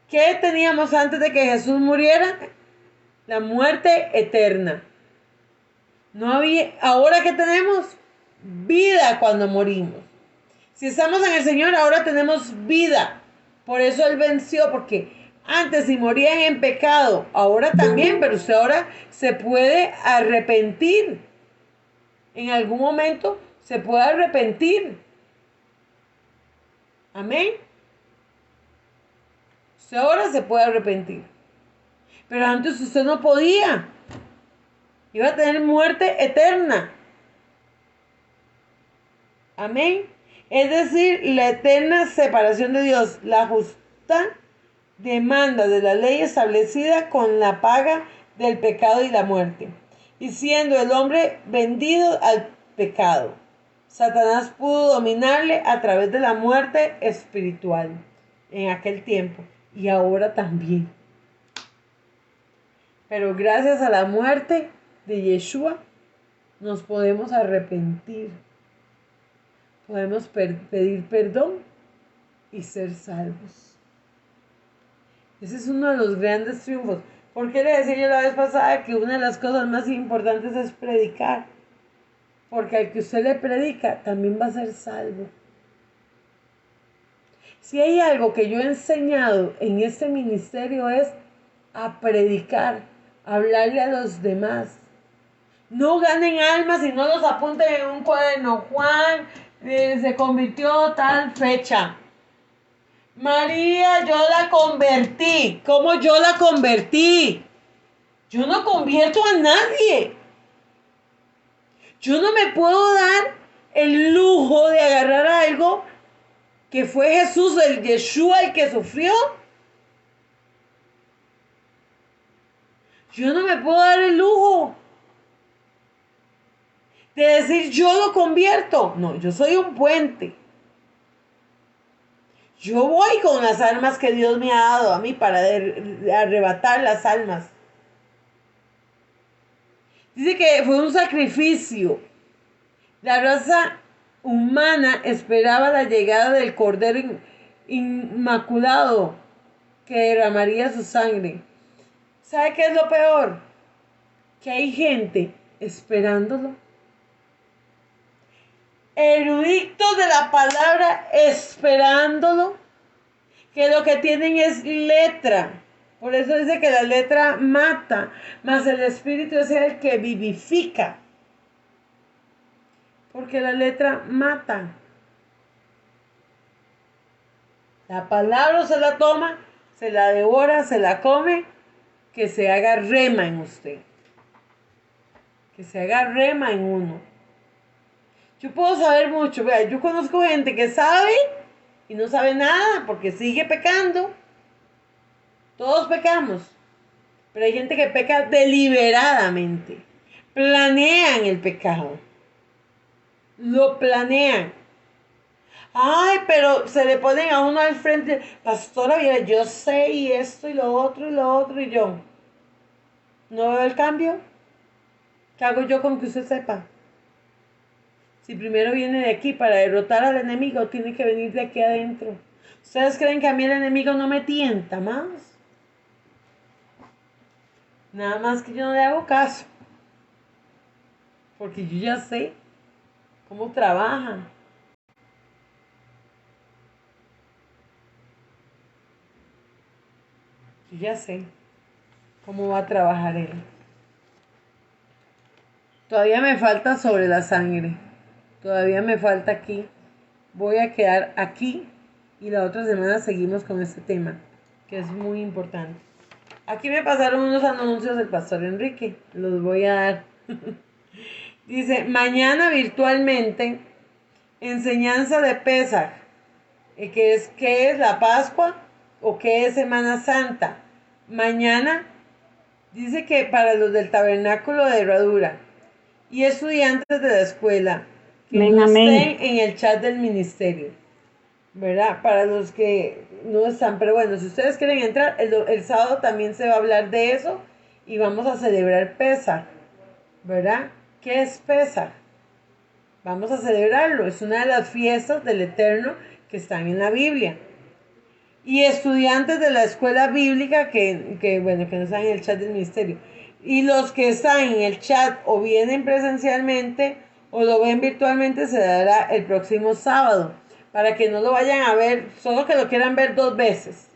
¿Qué teníamos antes de que Jesús muriera? La muerte eterna. No había, ahora que tenemos vida cuando morimos. Si estamos en el Señor, ahora tenemos vida. Por eso Él venció, porque antes si morían en pecado, ahora también, pero usted ahora se puede arrepentir. En algún momento se puede arrepentir. Amén. Usted ahora se puede arrepentir. Pero antes usted no podía. Iba a tener muerte eterna. Amén. Es decir, la eterna separación de Dios, la justa demanda de la ley establecida con la paga del pecado y la muerte. Y siendo el hombre vendido al pecado, Satanás pudo dominarle a través de la muerte espiritual en aquel tiempo y ahora también. Pero gracias a la muerte de Yeshua nos podemos arrepentir. Podemos pedir perdón y ser salvos. Ese es uno de los grandes triunfos. ¿Por qué le decía yo la vez pasada que una de las cosas más importantes es predicar? Porque al que usted le predica también va a ser salvo. Si hay algo que yo he enseñado en este ministerio es a predicar, a hablarle a los demás. No ganen almas y no los apunten en un cuaderno. Juan se convirtió tal fecha. María, yo la convertí. ¿Cómo yo la convertí? Yo no convierto a nadie. Yo no me puedo dar el lujo de agarrar algo que fue Jesús, el Yeshua, el que sufrió. Yo no me puedo dar el lujo de decir yo lo convierto. No, yo soy un puente. Yo voy con las almas que Dios me ha dado a mí para arrebatar las almas. Dice que fue un sacrificio. La raza humana esperaba la llegada del Cordero Inmaculado que derramaría su sangre. ¿Sabe qué es lo peor? Que hay gente esperándolo. Eruditos de la palabra esperándolo, que lo que tienen es letra. Por eso dice que la letra mata, mas el Espíritu es el que vivifica. Porque la letra mata. La palabra se la toma, se la devora, se la come, que se haga rema en usted. Que se haga rema en uno. Yo puedo saber mucho, vea, yo conozco gente que sabe y no sabe nada porque sigue pecando. Todos pecamos, pero hay gente que peca deliberadamente. Planean el pecado. Lo planean. Ay, pero se le ponen a uno al frente, pastora, mira, yo sé y esto y lo otro, y yo, ¿no veo el cambio? ¿Qué hago yo con que usted sepa? Si primero viene de aquí para derrotar al enemigo, tiene que venir de aquí adentro. ¿Ustedes creen que a mí el enemigo no me tienta más? Nada más que yo no le hago caso. Porque yo ya sé cómo trabaja. Yo ya sé cómo va a trabajar él. Todavía me falta sobre la sangre. Todavía me falta aquí. Voy a quedar aquí y la otra semana seguimos con este tema, que es muy importante. Aquí me pasaron unos anuncios del pastor Enrique. Los voy a dar. Dice, mañana virtualmente, enseñanza de Pesaj. ¿Qué es la Pascua o qué es Semana Santa? Mañana dice que para los del tabernáculo de Herradura y estudiantes de la escuela que Amén, no amén. estén en el chat del ministerio, ¿verdad? Para los que no están, pero bueno, si ustedes quieren entrar, el sábado también se va a hablar de eso y vamos a celebrar Pesaj, ¿verdad? ¿Qué es Pesaj? Vamos a celebrarlo, es una de las fiestas del Eterno que están en la Biblia. Y estudiantes de la escuela bíblica que no están en el chat del ministerio. Y los que están en el chat o vienen presencialmente o lo ven virtualmente se dará el próximo sábado. Para que no lo vayan a ver, solo que lo quieran ver 2 veces.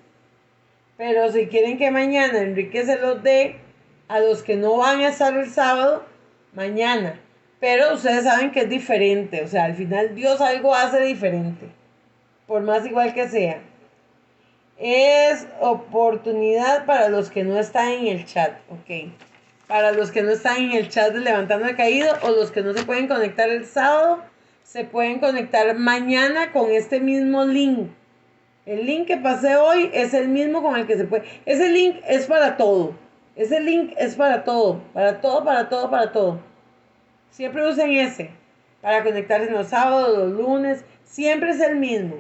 Pero si quieren que mañana Enrique se los dé a los que no van a estar el sábado, mañana. Pero ustedes saben que es diferente. O sea, al final Dios algo hace diferente. Por más igual que sea. Es oportunidad para los que no están en el chat, ok. Para los que no están en el chat de Levantando el Caído o los que no se pueden conectar el sábado, se pueden conectar mañana con este mismo link. El link que pasé hoy es el mismo con el que se puede. Ese link es para todo. Ese link es para todo. Para todo, para todo, para todo. Siempre usen ese. Para conectarse los sábados, los lunes. Siempre es el mismo.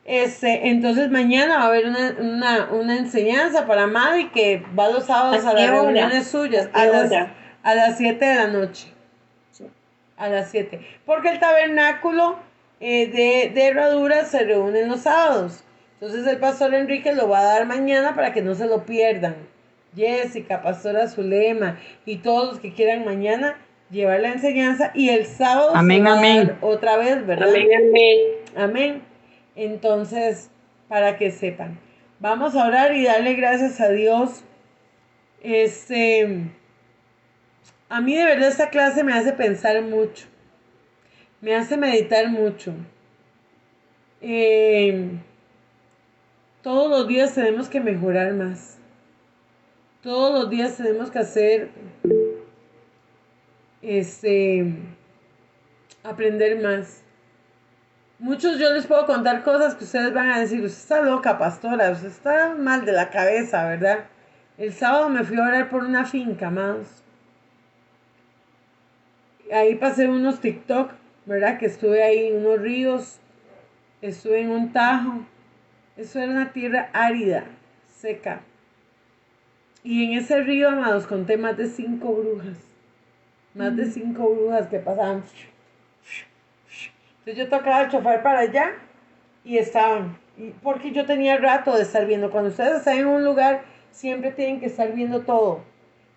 Entonces mañana va a haber una enseñanza para Madi que va los sábados a las reuniones suyas a las 7 de la noche. Sí. A las 7. Porque el tabernáculo de Herradura se reúne los sábados. Entonces el pastor Enrique lo va a dar mañana para que no se lo pierdan. Jessica, pastora Zulema y todos los que quieran mañana llevar la enseñanza. Y el sábado Amén, se va amén. a dar otra vez, ¿verdad? Amén, amén. Amén. Entonces, para que sepan, vamos a orar y darle gracias a Dios. A mí de verdad esta clase me hace pensar mucho, me hace meditar mucho. Todos los días tenemos que mejorar más. Todos los días tenemos que hacer, aprender más. Muchos yo les puedo contar cosas que ustedes van a decir, usted está loca, pastora, usted está mal de la cabeza, ¿verdad? El sábado me fui a orar por una finca, amados. Ahí pasé unos TikTok, ¿verdad? Que estuve ahí en unos ríos, estuve en un tajo. Eso era una tierra árida, seca. Y en ese río, amados, conté más de 5 brujas. Más de 5 brujas que pasaban. Entonces yo tocaba el chofar para allá y estaban. Porque yo tenía rato de estar viendo. Cuando ustedes están en un lugar, siempre tienen que estar viendo todo.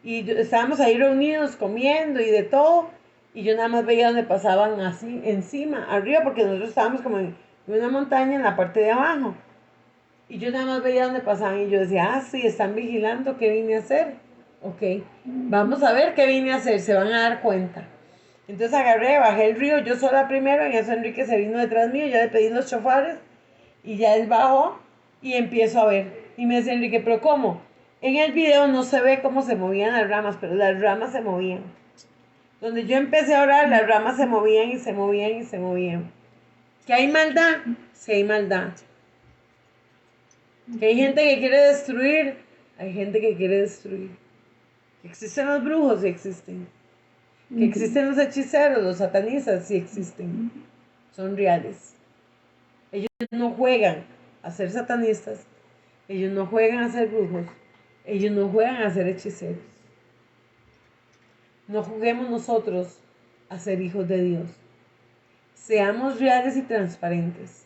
Y estábamos ahí reunidos, comiendo y de todo. Y yo nada más veía donde pasaban así, encima, arriba, porque nosotros estábamos como en una montaña en la parte de abajo. Y yo nada más veía donde pasaban y yo decía, sí, están vigilando, ¿qué vine a hacer? Ok, vamos a ver qué vine a hacer, se van a dar cuenta. Entonces agarré, bajé el río, yo sola primero, en eso Enrique se vino detrás mío, ya le pedí los chofares y ya él bajó y empiezo a ver. Y me dice Enrique, ¿pero cómo? En el video no se ve cómo se movían las ramas, pero las ramas se movían. Donde yo empecé a orar, las ramas se movían y se movían y se movían. ¿Que hay maldad? Sí hay maldad. ¿Que hay gente que quiere destruir? Hay gente que quiere destruir. ¿Que existen los brujos? Sí existen. ¿Que existen los hechiceros, los satanistas? Sí existen. son reales. Ellos no juegan a ser satanistas, ellos no juegan a ser brujos, ellos no juegan a ser hechiceros. No juguemos nosotros a ser hijos de Dios. Seamos reales y transparentes.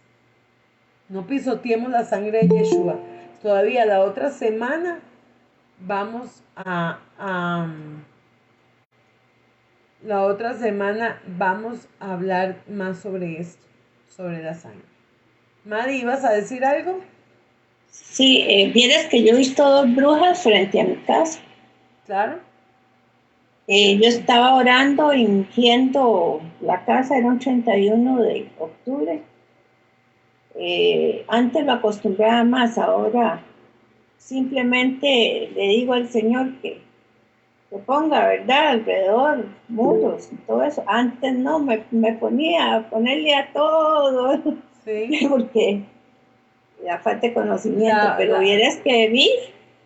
No pisoteemos la sangre de Yeshua. Todavía la otra semana vamos a hablar más sobre esto, sobre la sangre. Mari, ¿ibas a decir algo? Sí, vieras que yo he visto 2 brujas frente a mi casa. Claro. Yo estaba orando y ungiendo la casa, era un 31 de octubre. Antes lo acostumbraba más, ahora simplemente le digo al Señor que ponga, ¿verdad?, alrededor muros y todo eso. Antes no, me ponía a ponerle a todo, Sí. porque la falta de conocimiento, pero vieras que vi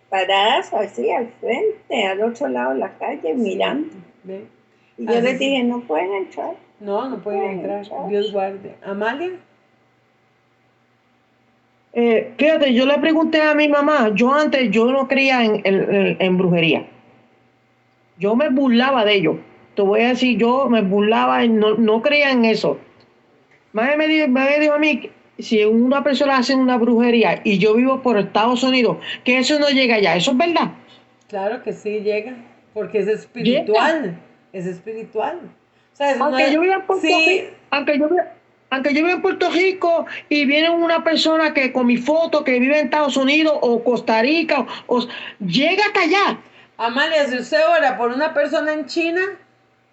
paradas así al frente, al otro lado de la calle, mirando. ¿Ve? Y yo les dije, no pueden entrar. No pueden entrar. Dios guarde. ¿Amalia? Fíjate, yo le pregunté a mi mamá, yo no creía en brujería. Yo me burlaba de ellos. Te voy a decir, yo me burlaba y no creía en eso. Madre me dijo a mí, si una persona hace una brujería y yo vivo por Estados Unidos, que eso no llega allá. ¿Eso es verdad? Claro que sí llega, porque es espiritual. ¿Llega? Es espiritual. O sea, aunque yo viva en Puerto Rico, aunque yo viva en Puerto Rico y viene una persona que con mi foto que vive en Estados Unidos o Costa Rica, llega hasta allá. Amalia, si usted ora por una persona en China,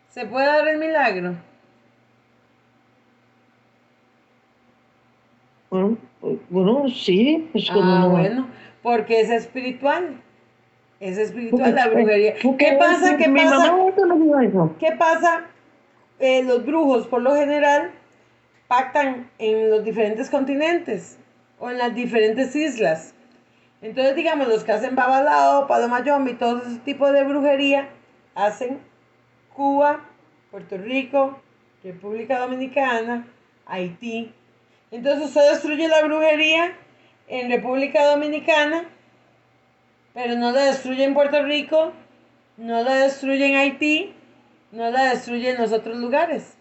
¿se puede dar el milagro? Bueno, sí. Pues bueno, porque es espiritual. Es espiritual la brujería. ¿Qué pasa? ¿Qué pasa? Los brujos, por lo general, pactan en los diferentes continentes o en las diferentes islas. Entonces, digamos, los que hacen Babalao, Palomayombi, todo ese tipo de brujería, hacen Cuba, Puerto Rico, República Dominicana, Haití. Entonces, usted destruye la brujería en República Dominicana, pero no la destruye en Puerto Rico, no la destruye en Haití, no la destruye en los otros lugares,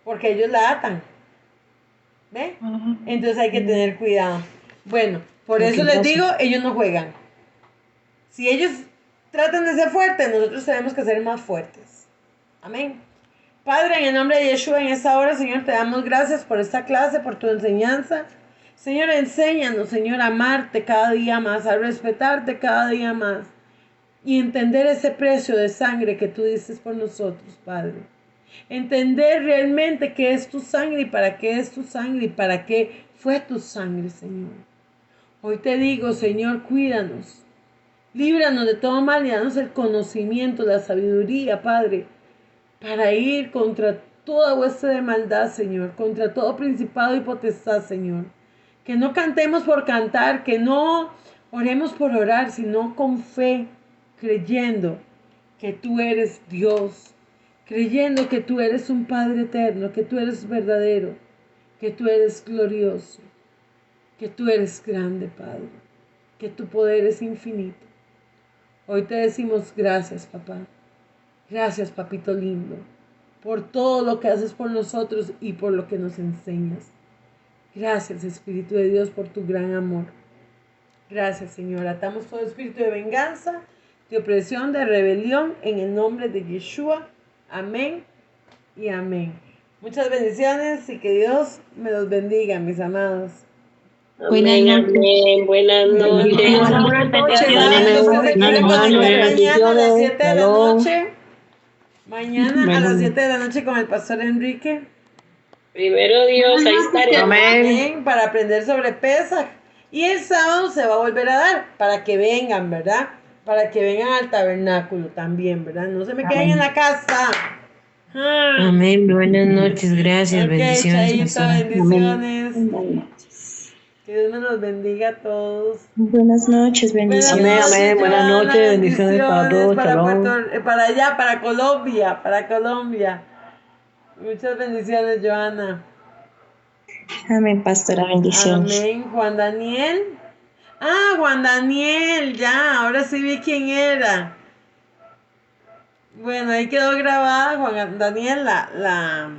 porque ellos la atan. ¿Ve? Entonces hay que tener cuidado. Bueno, por eso les digo, ellos no juegan. Si ellos tratan de ser fuertes, nosotros tenemos que ser más fuertes. Amén. Padre, en el nombre de Yeshua, en esta hora, Señor, te damos gracias por esta clase, por tu enseñanza. Señor, enséñanos, Señor, a amarte cada día más, a respetarte cada día más y entender ese precio de sangre que tú dices por nosotros, Padre. Entender realmente qué es tu sangre y para qué es tu sangre y para qué fue tu sangre, Señor. Hoy te digo, Señor, cuídanos, líbranos de todo mal y danos el conocimiento, la sabiduría, Padre, para ir contra toda hueste de maldad, Señor, contra todo principado y potestad, Señor. Que no cantemos por cantar, que no oremos por orar, sino con fe, creyendo que tú eres Dios, creyendo que tú eres un Padre eterno, que tú eres verdadero, que tú eres glorioso, que tú eres grande, Padre, que tu poder es infinito. Hoy te decimos gracias, papá. Gracias, papito lindo, por todo lo que haces por nosotros y por lo que nos enseñas. Gracias, Espíritu de Dios, por tu gran amor. Gracias, Señor. Atamos todo espíritu de venganza, de opresión, de rebelión, en el nombre de Yeshua. Amén y amén. Muchas bendiciones y que Dios me los bendiga, mis amados. Buenas noches. Buenas noches. Buenas noches. Mañana a las 7 de la noche. Mañana a las 7 de la noche con el pastor Enrique. Primero Dios, ahí estaremos. Amén. Para aprender sobre Pesaj. Y el sábado se va a volver a dar para que vengan, ¿verdad? Para que vengan al tabernáculo también, ¿verdad? No se me queden en la casa. Amén. Buenas noches. Gracias. Bendiciones. Chaito, bendiciones. Que Dios me los bendiga a todos. Buenas noches. Bendiciones. Amén. Buenas noches. Bendiciones para todos. Para allá, para Colombia. Muchas bendiciones, Joana. Amén, pastora, bendiciones. Amén. Juan Daniel. Ah, Juan Daniel, ya, ahora sí vi quién era. Bueno, ahí quedó grabada, Juan Daniel, la